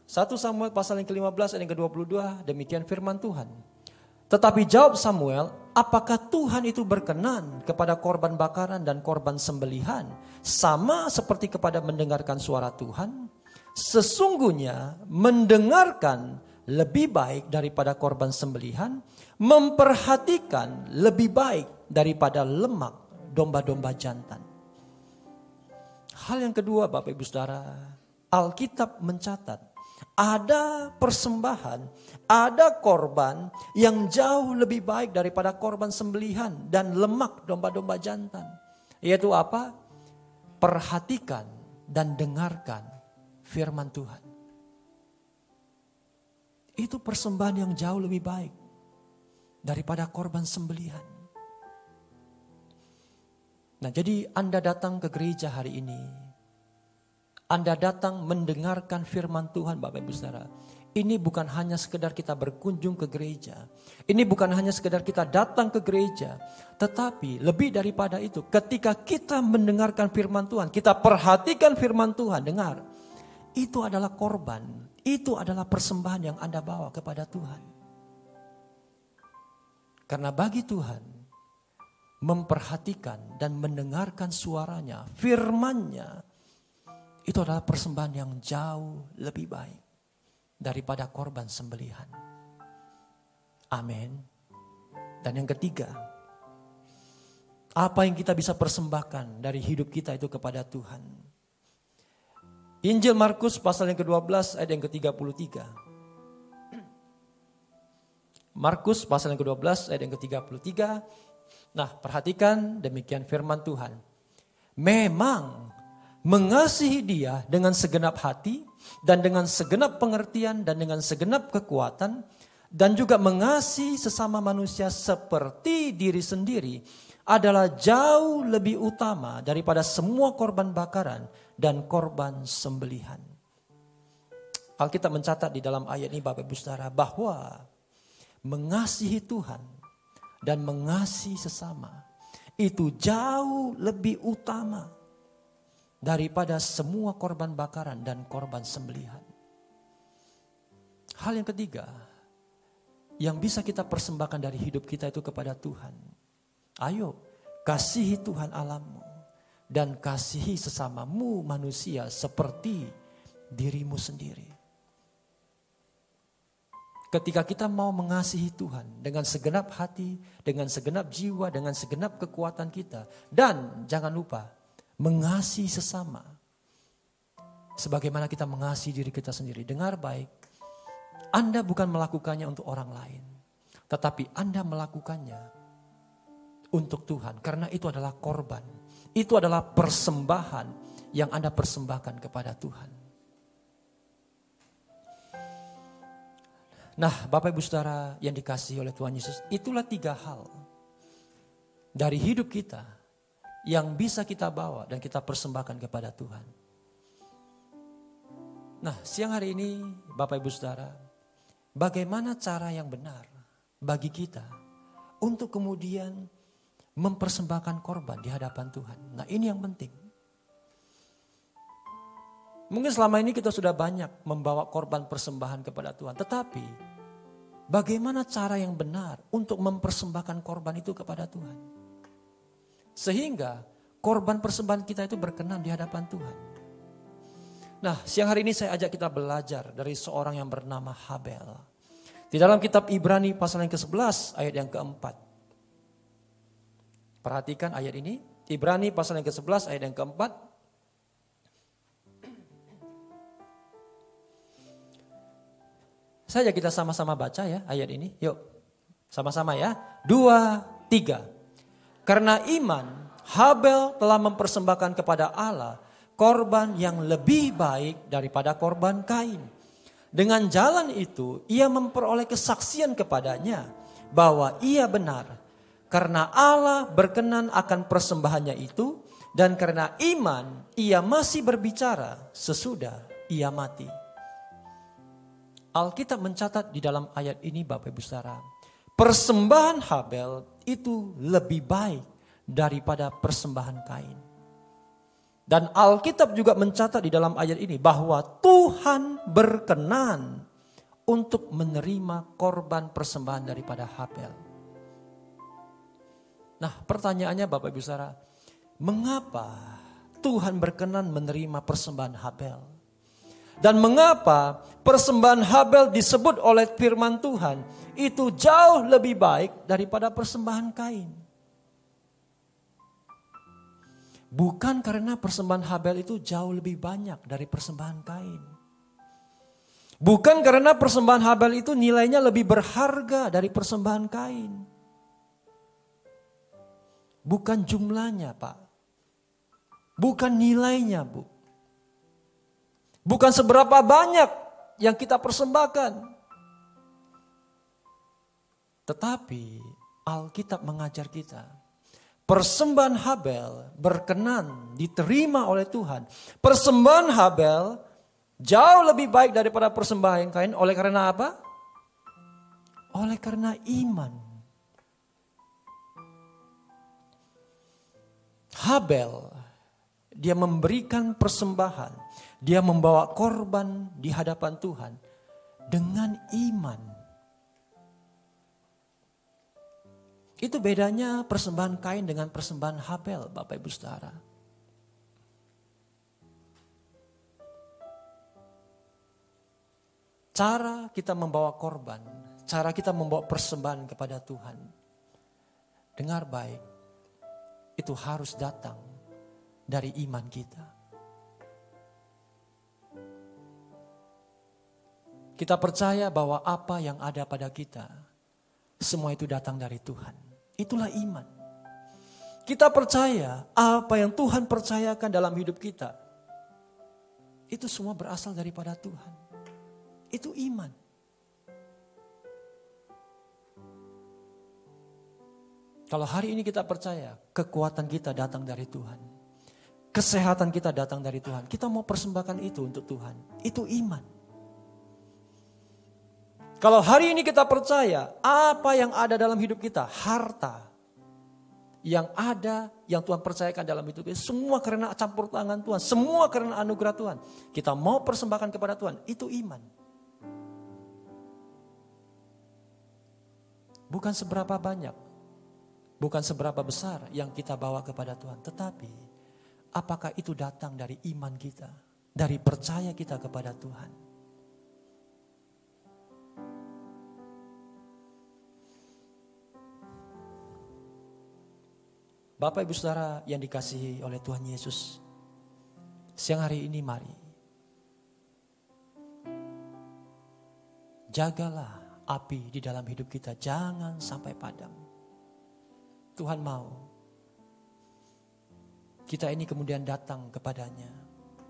1 Samuel pasal yang ke-15 ayat yang ke-22, demikian firman Tuhan. Tetapi jawab Samuel, apakah Tuhan itu berkenan kepada korban bakaran dan korban sembelihan sama seperti kepada mendengarkan suara Tuhan? Sesungguhnya mendengarkan lebih baik daripada korban sembelihan, memperhatikan lebih baik daripada lemak domba-domba jantan. Hal yang kedua Bapak Ibu Saudara, Alkitab mencatat ada persembahan, ada korban yang jauh lebih baik daripada korban sembelihan dan lemak domba-domba jantan. Yaitu apa? Perhatikan dan dengarkan firman Tuhan. Itu persembahan yang jauh lebih baik daripada korban sembelihan. Nah, jadi Anda datang ke gereja hari ini, Anda datang mendengarkan firman Tuhan Bapak Ibu Saudara. Ini bukan hanya sekedar kita berkunjung ke gereja. Ini bukan hanya sekedar kita datang ke gereja. Tetapi lebih daripada itu, ketika kita mendengarkan firman Tuhan, kita perhatikan firman Tuhan, dengar. Itu adalah korban. Itu adalah persembahan yang Anda bawa kepada Tuhan. Karena bagi Tuhan, memperhatikan dan mendengarkan suaranya, firman-Nya, itu adalah persembahan yang jauh lebih baik daripada korban sembelihan. Amin. Dan yang ketiga, apa yang kita bisa persembahkan dari hidup kita itu kepada Tuhan. Injil Markus pasal yang ke-12 ayat yang ke-33. Markus pasal yang ke-12 ayat yang ke-33. Nah, perhatikan demikian firman Tuhan. Memang mengasihi Dia dengan segenap hati dan dengan segenap pengertian dan dengan segenap kekuatan dan juga mengasihi sesama manusia seperti diri sendiri adalah jauh lebih utama daripada semua korban bakaran dan korban sembelihan. Alkitab mencatat di dalam ayat ini Bapak Ibu Saudara bahwa mengasihi Tuhan dan mengasihi sesama itu jauh lebih utama daripada semua korban bakaran dan korban sembelihan. Hal yang ketiga yang bisa kita persembahkan dari hidup kita itu kepada Tuhan. Ayo, kasihi Tuhan Allahmu dan kasihi sesamamu manusia seperti dirimu sendiri. Ketika kita mau mengasihi Tuhan dengan segenap hati, dengan segenap jiwa, dengan segenap kekuatan kita. Dan jangan lupa mengasihi sesama. Sebagaimana kita mengasihi diri kita sendiri. Dengar baik, Anda bukan melakukannya untuk orang lain. Tetapi Anda melakukannya untuk Tuhan. Karena itu adalah korban. Itu adalah persembahan yang Anda persembahkan kepada Tuhan. Nah, Bapak Ibu Saudara yang dikasihi oleh Tuhan Yesus, itulah 3 hal dari hidup kita yang bisa kita bawa dan kita persembahkan kepada Tuhan. Nah, siang hari ini Bapak Ibu Saudara, bagaimana cara yang benar bagi kita untuk kemudian mempersembahkan korban di hadapan Tuhan. Nah, ini yang penting. Mungkin selama ini kita sudah banyak membawa korban persembahan kepada Tuhan. Tetapi bagaimana cara yang benar untuk mempersembahkan korban itu kepada Tuhan. Sehingga korban persembahan kita itu berkenan di hadapan Tuhan. Nah, siang hari ini saya ajak kita belajar dari seorang yang bernama Habel. Di dalam kitab Ibrani pasal yang ke-11 ayat yang ke-4. Perhatikan ayat ini. Ibrani pasal yang ke-11 ayat yang ke-4. Saja kita sama-sama baca ya ayat ini. Yuk sama-sama ya. 2, 3. Karena iman Habel telah mempersembahkan kepada Allah korban yang lebih baik daripada korban Kain. Dengan jalan itu ia memperoleh kesaksian kepadanya bahwa ia benar. Karena Allah berkenan akan persembahannya itu. Dan karena iman ia masih berbicara sesudah ia mati. Alkitab mencatat di dalam ayat ini Bapak Ibu Saudara, persembahan Habel itu lebih baik daripada persembahan Kain. Dan Alkitab juga mencatat di dalam ayat ini bahwa Tuhan berkenan untuk menerima korban persembahan daripada Habel. Nah, pertanyaannya Bapak Ibu Saudara, mengapa Tuhan berkenan menerima persembahan Habel? Dan mengapa persembahan Habel disebut oleh firman Tuhan itu jauh lebih baik daripada persembahan Kain? Bukan karena persembahan Habel itu jauh lebih banyak dari persembahan Kain. Bukan karena persembahan Habel itu nilainya lebih berharga dari persembahan Kain. Bukan jumlahnya, Pak. Bukan nilainya, Bu. Bukan seberapa banyak yang kita persembahkan. Tetapi Alkitab mengajar kita. Persembahan Habel berkenan diterima oleh Tuhan. Persembahan Habel jauh lebih baik daripada persembahan Kain. Oleh karena apa? Oleh karena iman. Habel, dia memberikan persembahan. Dia membawa korban di hadapan Tuhan dengan iman. Itu bedanya persembahan Kain dengan persembahan Habel, Bapak Ibu Saudara. Cara kita membawa korban, cara kita membawa persembahan kepada Tuhan. Dengar baik, itu harus datang dari iman kita. Kita percaya bahwa apa yang ada pada kita, semua itu datang dari Tuhan. Itulah iman. Kita percaya apa yang Tuhan percayakan dalam hidup kita, itu semua berasal daripada Tuhan. Itu iman. Kalau hari ini kita percaya kekuatan kita datang dari Tuhan, kesehatan kita datang dari Tuhan, kita mau persembahkan itu untuk Tuhan. Itu iman. Kalau hari ini kita percaya apa yang ada dalam hidup kita, harta yang ada, yang Tuhan percayakan dalam hidup kita, semua karena campur tangan Tuhan, semua karena anugerah Tuhan. Kita mau persembahkan kepada Tuhan, itu iman. Bukan seberapa banyak, bukan seberapa besar yang kita bawa kepada Tuhan. Tetapi apakah itu datang dari iman kita, dari percaya kita kepada Tuhan. Bapak Ibu Saudara yang dikasihi oleh Tuhan Yesus, siang hari ini mari jagalah api di dalam hidup kita, jangan sampai padam. Tuhan mau kita ini kemudian datang kepadanya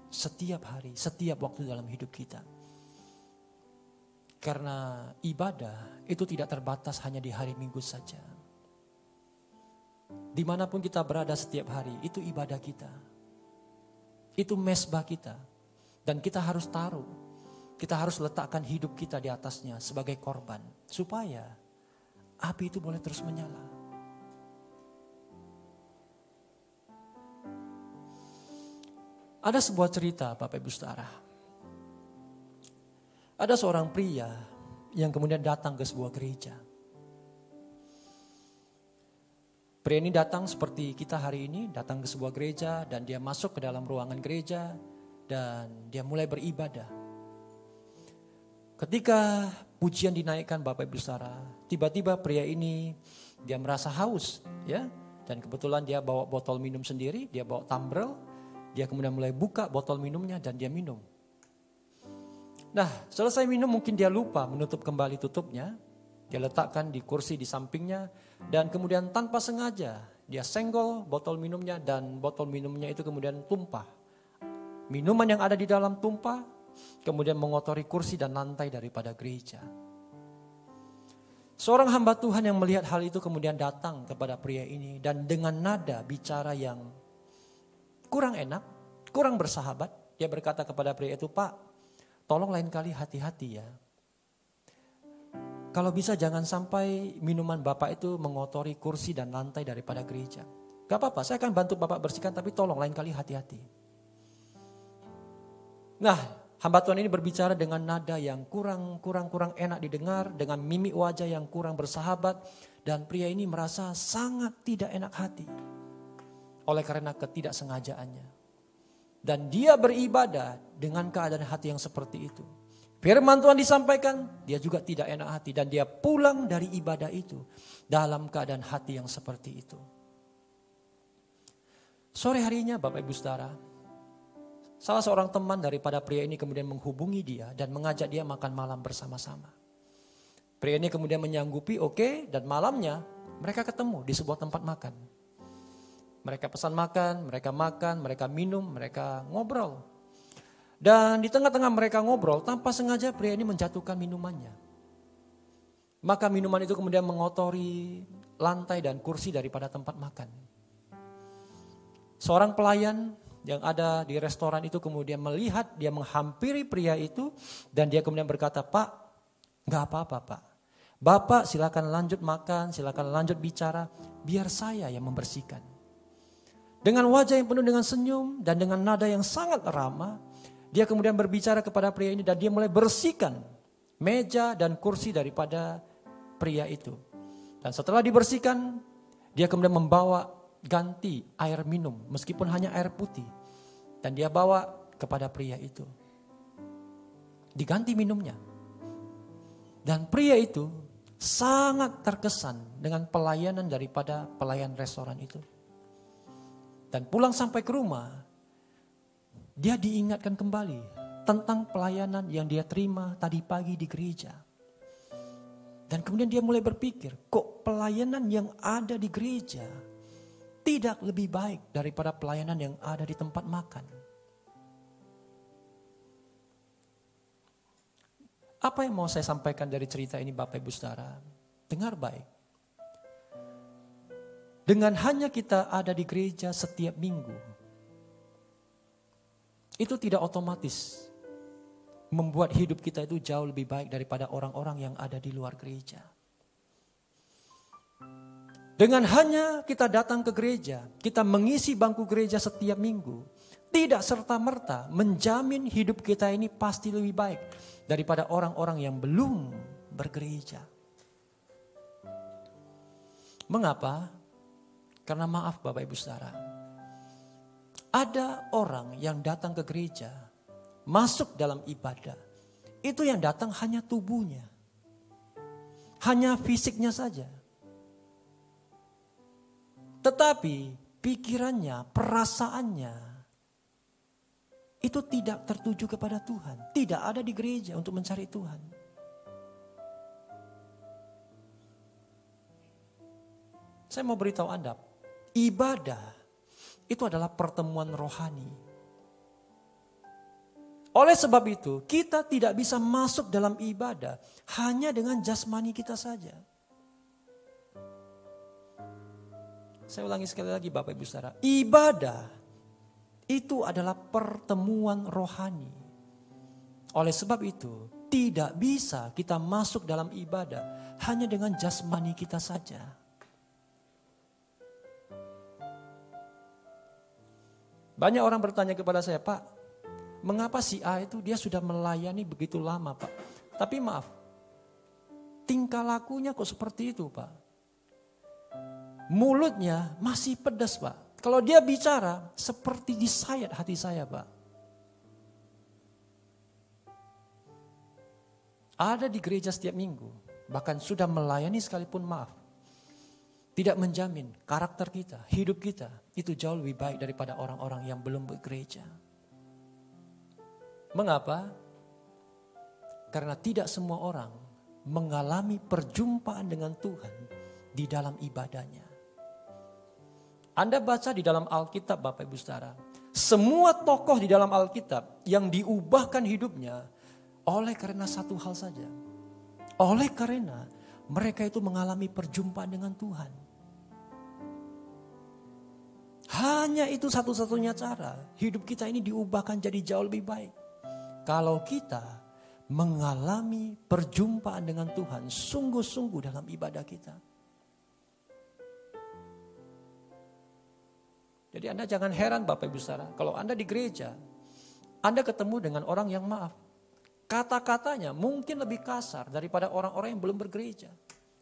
setiap hari, setiap waktu dalam hidup kita. Karena ibadah itu tidak terbatas hanya di hari Minggu saja. Dimanapun kita berada setiap hari, itu ibadah kita. Itu mesbah kita. Dan kita harus taruh. Kita harus letakkan hidup kita di atasnya sebagai korban. Supaya api itu boleh terus menyala. Ada sebuah cerita Bapak Ibu Saudara. Ada seorang pria yang kemudian datang ke sebuah gereja. Pria ini datang seperti kita hari ini, datang ke sebuah gereja dan dia masuk ke dalam ruangan gereja dan dia mulai beribadah. Ketika pujian dinaikkan Bapak Ibu Saudara, tiba-tiba pria ini dia merasa haus, ya. Dan kebetulan dia bawa botol minum sendiri, dia bawa tumbler, dia kemudian mulai buka botol minumnya dan dia minum. Nah, selesai minum mungkin dia lupa menutup kembali tutupnya, dia letakkan di kursi di sampingnya dan kemudian tanpa sengaja dia senggol botol minumnya dan botol minumnya itu kemudian tumpah. Minuman yang ada di dalam tumpah, kemudian mengotori kursi dan lantai daripada gereja. Seorang hamba Tuhan yang melihat hal itu kemudian datang kepada pria ini dan dengan nada bicara yang kurang enak, kurang bersahabat, dia berkata kepada pria itu, "Pak, tolong lain kali hati-hati ya. Kalau bisa jangan sampai minuman Bapak itu mengotori kursi dan lantai daripada gereja. Gak apa-apa, saya akan bantu Bapak bersihkan, tapi tolong lain kali hati-hati." Nah, hamba Tuhan ini berbicara dengan nada yang kurang enak didengar, dengan mimik wajah yang kurang bersahabat, dan pria ini merasa sangat tidak enak hati oleh karena ketidaksengajaannya. Dan dia beribadah dengan keadaan hati yang seperti itu. Firman Tuhan disampaikan, dia juga tidak enak hati dan dia pulang dari ibadah itu dalam keadaan hati yang seperti itu. Sore harinya Bapak Ibu Saudara, salah seorang teman daripada pria ini kemudian menghubungi dia dan mengajak dia makan malam bersama-sama. Pria ini kemudian menyanggupi, oke, dan malamnya mereka ketemu di sebuah tempat makan. Mereka pesan makan, mereka minum, mereka ngobrol. Dan di tengah-tengah mereka ngobrol, tanpa sengaja pria ini menjatuhkan minumannya. Maka minuman itu kemudian mengotori lantai dan kursi daripada tempat makan. Seorang pelayan yang ada di restoran itu kemudian melihat, dia menghampiri pria itu dan dia kemudian berkata, "Pak, gak apa-apa Pak. Bapak silakan lanjut makan, silakan lanjut bicara, biar saya yang membersihkan." Dengan wajah yang penuh dengan senyum dan dengan nada yang sangat ramah, dia kemudian berbicara kepada pria ini dan dia mulai bersihkan meja dan kursi daripada pria itu. Dan setelah dibersihkan, dia kemudian membawa ganti air minum, meskipun hanya air putih. Dan dia bawa kepada pria itu. Diganti minumnya. Dan pria itu sangat terkesan dengan pelayanan daripada pelayan restoran itu. Dan pulang sampai ke rumah, dia diingatkan kembali tentang pelayanan yang dia terima tadi pagi di gereja. Dan kemudian dia mulai berpikir, kok pelayanan yang ada di gereja tidak lebih baik daripada pelayanan yang ada di tempat makan. Apa yang mau saya sampaikan dari cerita ini Bapak Ibu Saudara? Dengar baik. Dengan hanya kita ada di gereja setiap minggu, itu tidak otomatis membuat hidup kita itu jauh lebih baik daripada orang-orang yang ada di luar gereja. Dengan hanya kita datang ke gereja, kita mengisi bangku gereja setiap minggu, tidak serta-merta menjamin hidup kita ini pasti lebih baik daripada orang-orang yang belum bergereja. Mengapa? Karena maaf Bapak Ibu Saudara, ada orang yang datang ke gereja, masuk dalam ibadah, itu yang datang hanya tubuhnya, hanya fisiknya saja. Tetapi pikirannya, perasaannya, itu tidak tertuju kepada Tuhan. Tidak ada di gereja untuk mencari Tuhan. Saya mau beritahu Anda, ibadah itu adalah pertemuan rohani. Oleh sebab itu, kita tidak bisa masuk dalam ibadah hanya dengan jasmani kita saja. Saya ulangi sekali lagi Bapak Ibu Saudara, ibadah itu adalah pertemuan rohani. Oleh sebab itu, tidak bisa kita masuk dalam ibadah hanya dengan jasmani kita saja. Banyak orang bertanya kepada saya, Pak, mengapa si A itu dia sudah melayani begitu lama Pak. Tapi maaf, tingkah lakunya kok seperti itu Pak. Mulutnya masih pedas Pak. Kalau dia bicara seperti disayat hati saya Pak. Ada di gereja setiap minggu, bahkan sudah melayani sekalipun maaf. Tidak menjamin karakter kita, hidup kita itu jauh lebih baik daripada orang-orang yang belum bergereja. Mengapa? Karena tidak semua orang mengalami perjumpaan dengan Tuhan di dalam ibadahnya. Anda baca di dalam Alkitab Bapak Ibu Saudara, semua tokoh di dalam Alkitab yang diubahkan hidupnya oleh karena satu hal saja. Oleh karena mereka itu mengalami perjumpaan dengan Tuhan. Hanya itu satu-satunya cara hidup kita ini diubahkan jadi jauh lebih baik. Kalau kita mengalami perjumpaan dengan Tuhan sungguh-sungguh dalam ibadah kita. Jadi Anda jangan heran Bapak Ibu Saudara, kalau Anda di gereja, Anda ketemu dengan orang yang maaf. Kata-katanya mungkin lebih kasar daripada orang-orang yang belum bergereja.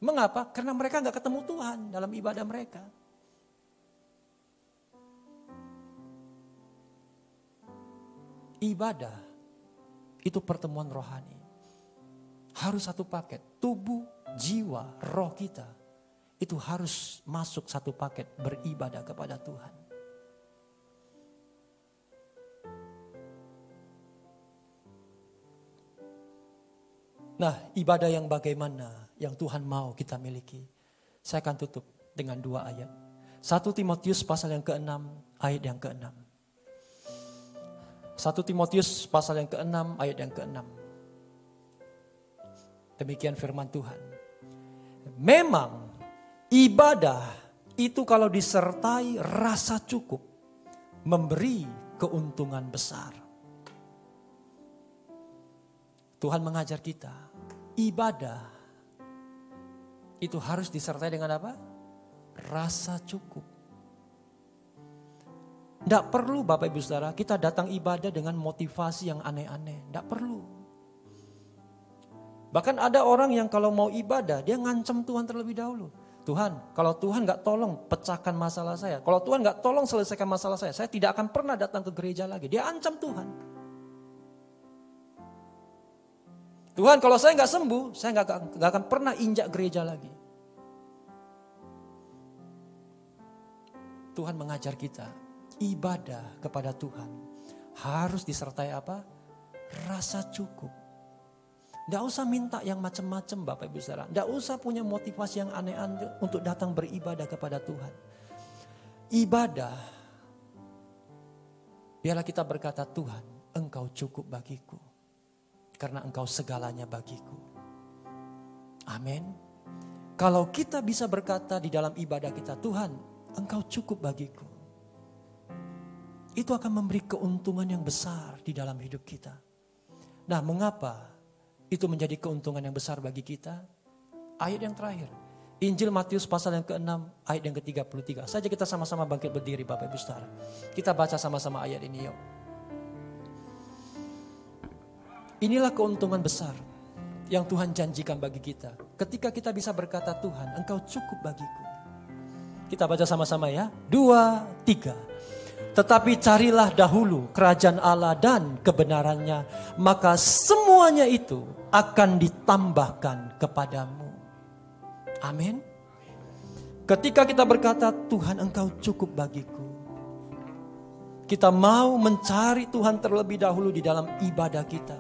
Mengapa? Karena mereka gak ketemu Tuhan dalam ibadah mereka. Ibadah itu pertemuan rohani. Harus satu paket. Tubuh, jiwa, roh kita. Itu harus masuk satu paket beribadah kepada Tuhan. Nah, ibadah yang bagaimana yang Tuhan mau kita miliki? Saya akan tutup dengan 2 ayat. 1 Timotius pasal yang ke-6 ayat yang ke-6. 1 Timotius pasal yang ke-6 ayat yang ke-6. Demikian firman Tuhan. Memang ibadah itu kalau disertai rasa cukup memberi keuntungan besar. Tuhan mengajar kita, ibadah itu harus disertai dengan apa? Rasa cukup. Tidak perlu Bapak Ibu Saudara kita datang ibadah dengan motivasi yang aneh-aneh. Tidak perlu. Bahkan ada orang yang kalau mau ibadah dia ngancam Tuhan terlebih dahulu. Tuhan, kalau Tuhan gak tolong pecahkan masalah saya, kalau Tuhan gak tolong selesaikan masalah saya tidak akan pernah datang ke gereja lagi. Dia ancam Tuhan. Tuhan, kalau saya gak sembuh, saya gak akan pernah injak gereja lagi. Tuhan mengajar kita, ibadah kepada Tuhan harus disertai apa? Rasa cukup. Tidak usah minta yang macam-macam Bapak Ibu Saudara. Tidak usah punya motivasi yang aneh-aneh untuk datang beribadah kepada Tuhan. Ibadah, biarlah kita berkata, Tuhan, Engkau cukup bagiku. Karena Engkau segalanya bagiku. Amin. Kalau kita bisa berkata di dalam ibadah kita, Tuhan, Engkau cukup bagiku. Itu akan memberi keuntungan yang besar di dalam hidup kita. Nah, mengapa itu menjadi keuntungan yang besar bagi kita? Ayat yang terakhir, Injil Matius pasal yang ke-6 ayat yang ke-33. Saja kita sama-sama bangkit berdiri Bapak Ibu Saudara. Kita baca sama-sama ayat ini yuk. Inilah keuntungan besar yang Tuhan janjikan bagi kita. Ketika kita bisa berkata, Tuhan, Engkau cukup bagiku. Kita baca sama-sama ya. 2, 3. Tetapi carilah dahulu kerajaan Allah dan kebenarannya, maka semuanya itu akan ditambahkan kepadamu. Amin. Ketika kita berkata, Tuhan Engkau cukup bagiku, kita mau mencari Tuhan terlebih dahulu di dalam ibadah kita.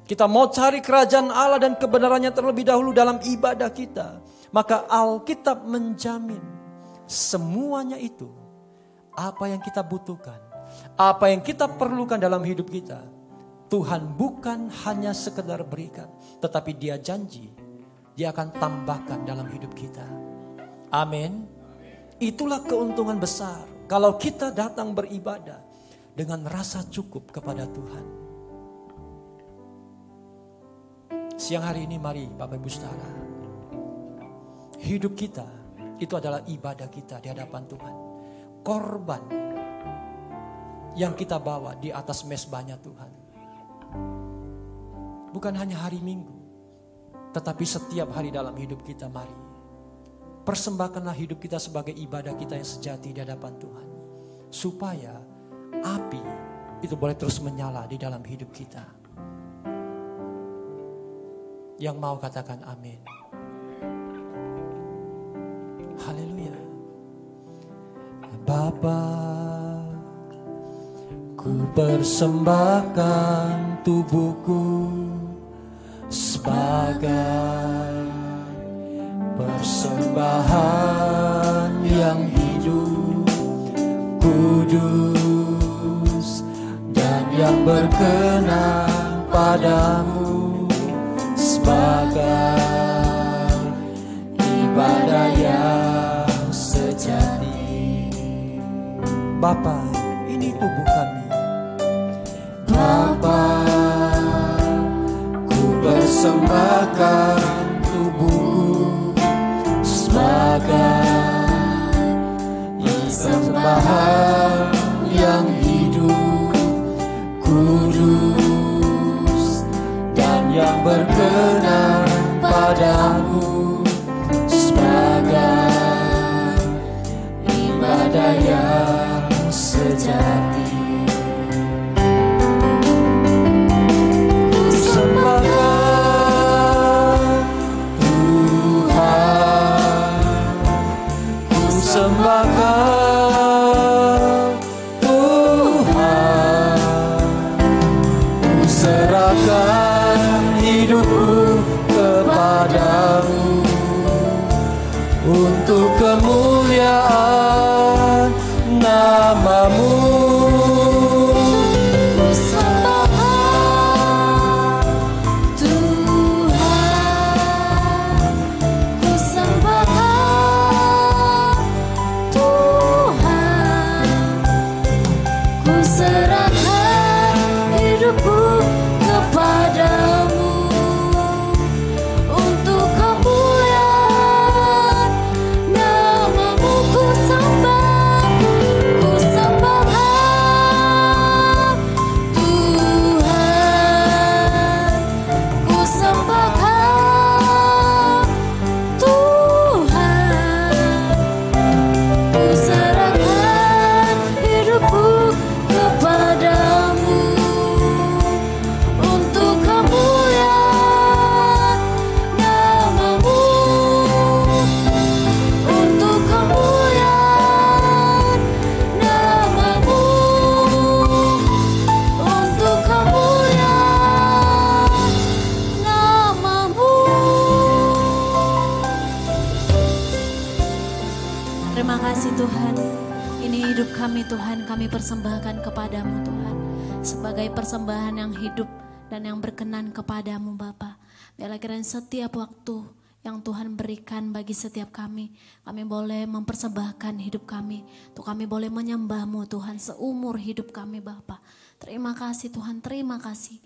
Kita mau cari kerajaan Allah dan kebenarannya terlebih dahulu dalam ibadah kita. Maka Alkitab menjamin semuanya itu, apa yang kita butuhkan, apa yang kita perlukan dalam hidup kita, Tuhan bukan hanya sekedar berikan, tetapi Dia janji, Dia akan tambahkan dalam hidup kita. Amin. Itulah keuntungan besar kalau kita datang beribadah dengan rasa cukup kepada Tuhan. Siang hari ini mari Bapak Ibu Saudara, hidup kita itu adalah ibadah kita di hadapan Tuhan. Korban yang kita bawa di atas mezbahnya Tuhan. Bukan hanya hari Minggu, tetapi setiap hari dalam hidup kita. Mari persembahkanlah hidup kita sebagai ibadah kita yang sejati di hadapan Tuhan, supaya api itu boleh terus menyala di dalam hidup kita. Yang mau katakan amin. Haleluya. Bapa, ku persembahkan tubuhku sebagai persembahan yang hidup, kudus, dan yang berkenan padamu, sebagai ibadah yang sejati. Bapa, ini tubuh kami. Bapa, ku persembahkan tubuhku sebagai persembahan yang hidup, kudus, dan yang berkenan padamu, sebagai ibadah yang sejati. Ku sembahkan Tuhan, ku sembahkan Tuhan, ku serahkan hidupku kepadamu untuk kemuliaan nama-Mu. kami Tuhan, kami persembahkan kepadamu Tuhan. Sebagai persembahan yang hidup dan yang berkenan kepadamu Bapa. Biarlah kiranya setiap waktu yang Tuhan berikan bagi setiap kami boleh mempersembahkan hidup kami. Untuk kami boleh menyembah-Mu Tuhan seumur hidup kami Bapa. Terima kasih Tuhan, terima kasih.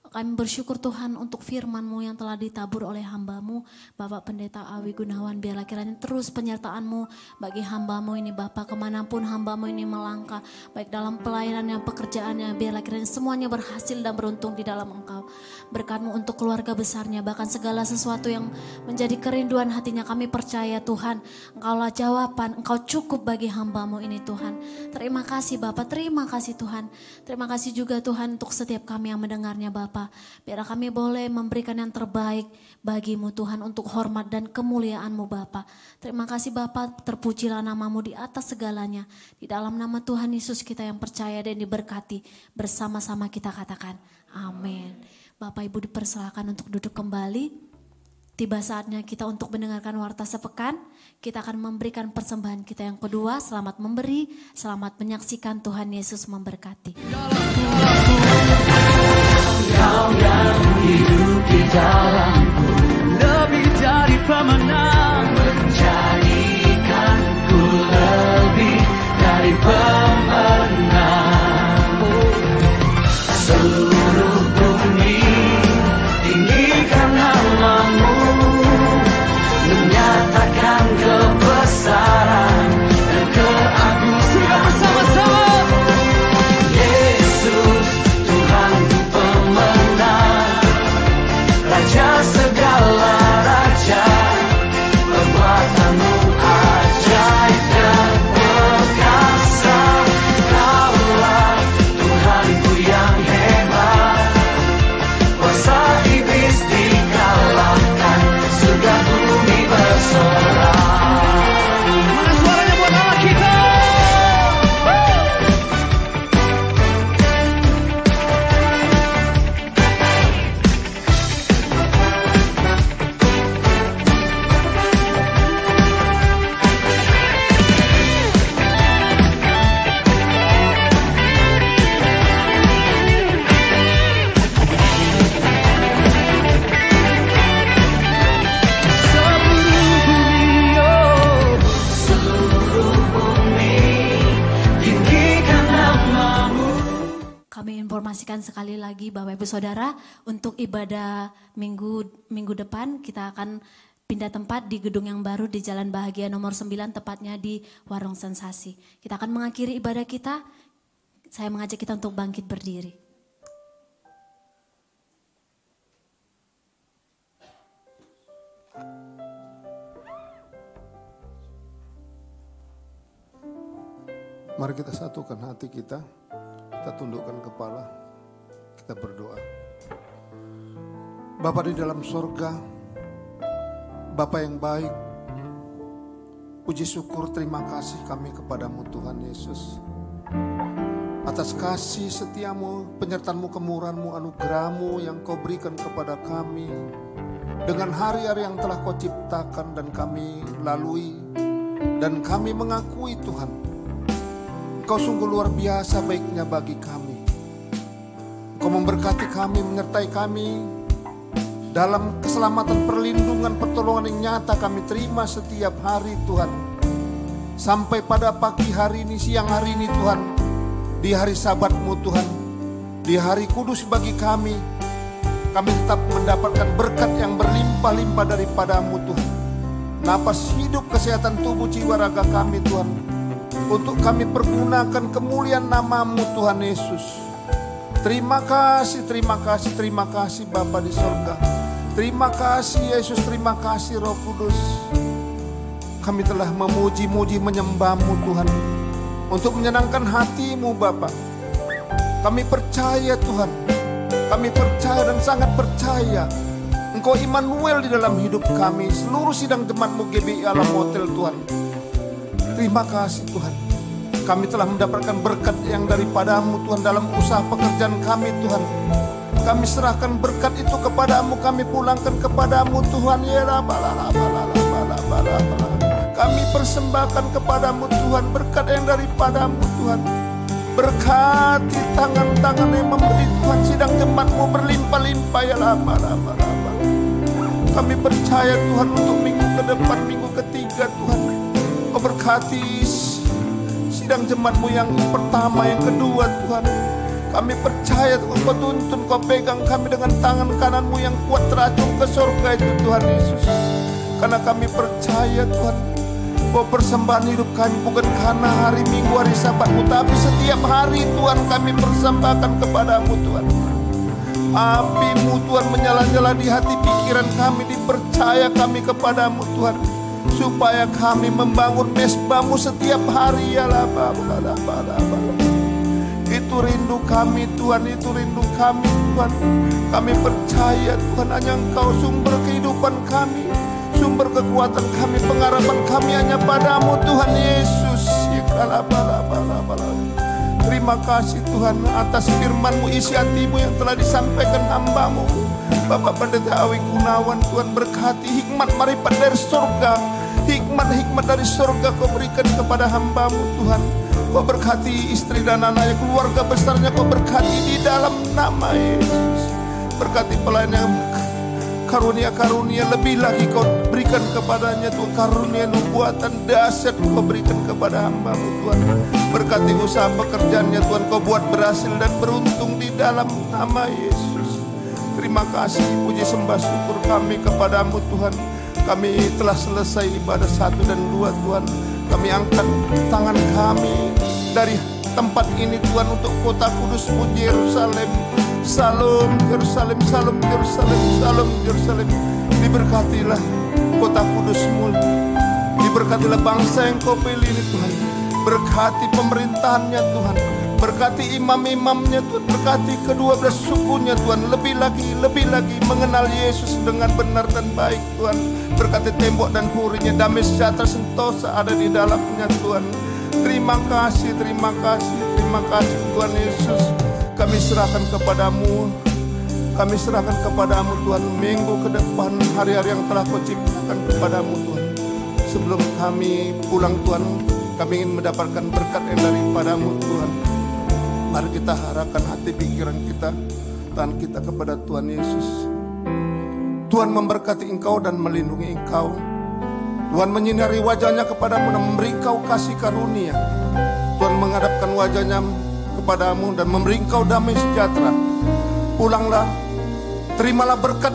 Kami bersyukur Tuhan untuk firman-Mu yang telah ditabur oleh hamba-Mu, Bapak Pendeta Awi Gunawan. Biarlah kiranya terus penyertaan-Mu bagi hamba-Mu ini Bapak, kemanapun hamba-Mu ini melangkah, baik dalam pelayanannya, pekerjaannya, biarlah kiranya semuanya berhasil dan beruntung di dalam Engkau. Berkat-Mu untuk keluarga besarnya, bahkan segala sesuatu yang menjadi kerinduan hatinya, kami percaya Tuhan, Engkaulah jawaban, Engkau cukup bagi hamba-Mu ini Tuhan. Terima kasih Bapak, terima kasih Tuhan. Terima kasih juga Tuhan untuk setiap kami yang mendengarnya Bapak. Biar kami boleh memberikan yang terbaik bagi-Mu Tuhan untuk hormat dan kemuliaan-Mu Bapa. Terima kasih Bapa, terpujilah nama-Mu di atas segalanya. Di dalam nama Tuhan Yesus kita yang percaya dan diberkati, bersama-sama kita katakan amin. Bapak Ibu dipersilakan untuk duduk kembali. Tiba saatnya kita untuk mendengarkan warta sepekan. Kita akan memberikan persembahan kita yang kedua. Selamat memberi, selamat menyaksikan. Tuhan Yesus memberkati. Kau yang hidup di dalamku, lebih dari pemenang, menjadikanku lebih dari pemenang. Seluruh bumi tinggikan nama-Mu, menyatakan kebesaran dan keagungan. Sudah bersama-sama. Raja segala raja, perbuatan-Mu ajaib dan perkasa. Kaulah Tuhanku yang hebat, kuasa iblis dikalahkan, surga bumi bersorak. Suaranya buat Allah kita. Informasikan sekali lagi Bapak Ibu Saudara, untuk ibadah minggu depan kita akan pindah tempat di gedung yang baru di Jalan Bahagia nomor 9, tepatnya di Warung Sensasi. Kita akan mengakhiri ibadah kita. Saya mengajak kita untuk bangkit berdiri. Mari kita satukan hati kita. Kita tundukkan kepala, kita berdoa. Bapa di dalam sorga, Bapa yang baik, puji syukur terima kasih kami kepadamu Tuhan Yesus. Atas kasih setiamu, penyertaan-Mu, kemurahan-Mu, anugerah-Mu yang Kau berikan kepada kami. Dengan hari-hari yang telah Kau ciptakan dan kami lalui. Dan kami mengakui Tuhan, Kau sungguh luar biasa baiknya bagi kami. Kau memberkati kami, menyertai kami dalam keselamatan, perlindungan, pertolongan yang nyata kami terima setiap hari Tuhan. Sampai pada pagi hari ini, siang hari ini Tuhan, di hari Sabat-Mu Tuhan, di hari kudus bagi kami tetap mendapatkan berkat yang berlimpah-limpah daripada-Mu Tuhan. Napas hidup, kesehatan tubuh, jiwa, raga kami Tuhan, untuk kami pergunakan kemuliaan nama-Mu Tuhan Yesus. Terima kasih, terima kasih, terima kasih Bapa di sorga. Terima kasih Yesus, terima kasih Roh Kudus. Kami telah memuji-muji, menyembah-Mu Tuhan, untuk menyenangkan hati-Mu Bapa. Kami percaya Tuhan, kami percaya dan sangat percaya Engkau Immanuel di dalam hidup kami. Seluruh sidang jemaat-Mu GBI Alam Hotel Tuhan, terima kasih Tuhan. Kami telah mendapatkan berkat yang daripada-Mu Tuhan dalam usaha pekerjaan kami Tuhan. Kami serahkan berkat itu kepada-Mu, kami pulangkan kepada-Mu Tuhan. Kami persembahkan kepadamu Tuhan berkat yang daripadamu Tuhan. Berkati tangan-tangan yang memberi Tuhan, sidang jemaatmu berlimpah-limpah ya lama. Kami percaya Tuhan untuk minggu ke depan, minggu ketiga Tuhan, Kau berkati sidang jemaatmu yang pertama, yang kedua Tuhan. Kami percaya Tuhan, Kau tuntun, Kau pegang kami dengan tangan kananmu yang kuat teracung ke surga itu Tuhan Yesus. Karena kami percaya Tuhan, Kau persembahan hidup kami bukan karena hari Minggu, hari Sabatmu, tapi setiap hari Tuhan kami persembahkan kepadamu Tuhan. Api-Mu Tuhan menyala-nyala di hati pikiran kami, dipercaya kami kepadamu Tuhan, supaya kami membangun mesbah-Mu setiap hari ya Bapa. Itu rindu kami Tuhan, itu rindu kami Tuhan. Kami percaya Tuhan, hanya Engkau sumber kehidupan kami, sumber kekuatan kami, pengharapan kami hanya padamu Tuhan Yesus. Terima kasih Tuhan atas firman-Mu, isi hati-Mu yang telah disampaikan hamba-Mu Bapak Pendeta Awi Gunawan. Tuhan berkati hikmat marifat dari surga, hikmat dari surga Kau berikan kepada hamba-Mu Tuhan. Kau berkati istri dan anaknya, keluarga besarnya Kau berkati di dalam nama Yesus. Berkati pelayan, karunia-karunia lebih lagi Kau berikan kepadanya Tuhan. Karunia nubuatan dahsyat Kau berikan kepada hamba-Mu Tuhan. Berkati usaha pekerjaannya Tuhan, Kau buat berhasil dan beruntung di dalam nama Yesus. Terima kasih, puji sembah syukur kami kepadamu Tuhan. Kami telah selesai ibadah 1 dan 2 Tuhan. Kami angkat tangan kami dari tempat ini Tuhan untuk kota kudus-Mu Yerusalem. Salam Yerusalem, salam Yerusalem, salam Yerusalem. Diberkatilah kota kudus-Mu, diberkatilah bangsa yang Kau pilih ini Tuhan. Berkati pemerintahannya Tuhan, berkati imam-imamnya Tuhan, berkati ke-12 sukunya Tuhan. Lebih lagi mengenal Yesus dengan benar dan baik Tuhan. Berkati tembok dan hurinya, damai sejahtera sentosa ada di dalamnya Tuhan. Terima kasih Tuhan Yesus. Kami serahkan kepadamu, Tuhan, minggu ke depan, hari-hari yang telah Kau ciptakan kepadamu Tuhan. Sebelum kami pulang Tuhan, kami ingin mendapatkan berkat yang daripadamu Tuhan. Mari kita arahkan hati pikiran kita, tangan kita kepada Tuhan Yesus. Tuhan memberkati engkau dan melindungi engkau. Tuhan menyinari wajahnya kepadamu dan memberi engkau kasih karunia. Tuhan menghadapkan wajahnya kepadamu dan memberi engkau damai sejahtera. Pulanglah, terimalah berkat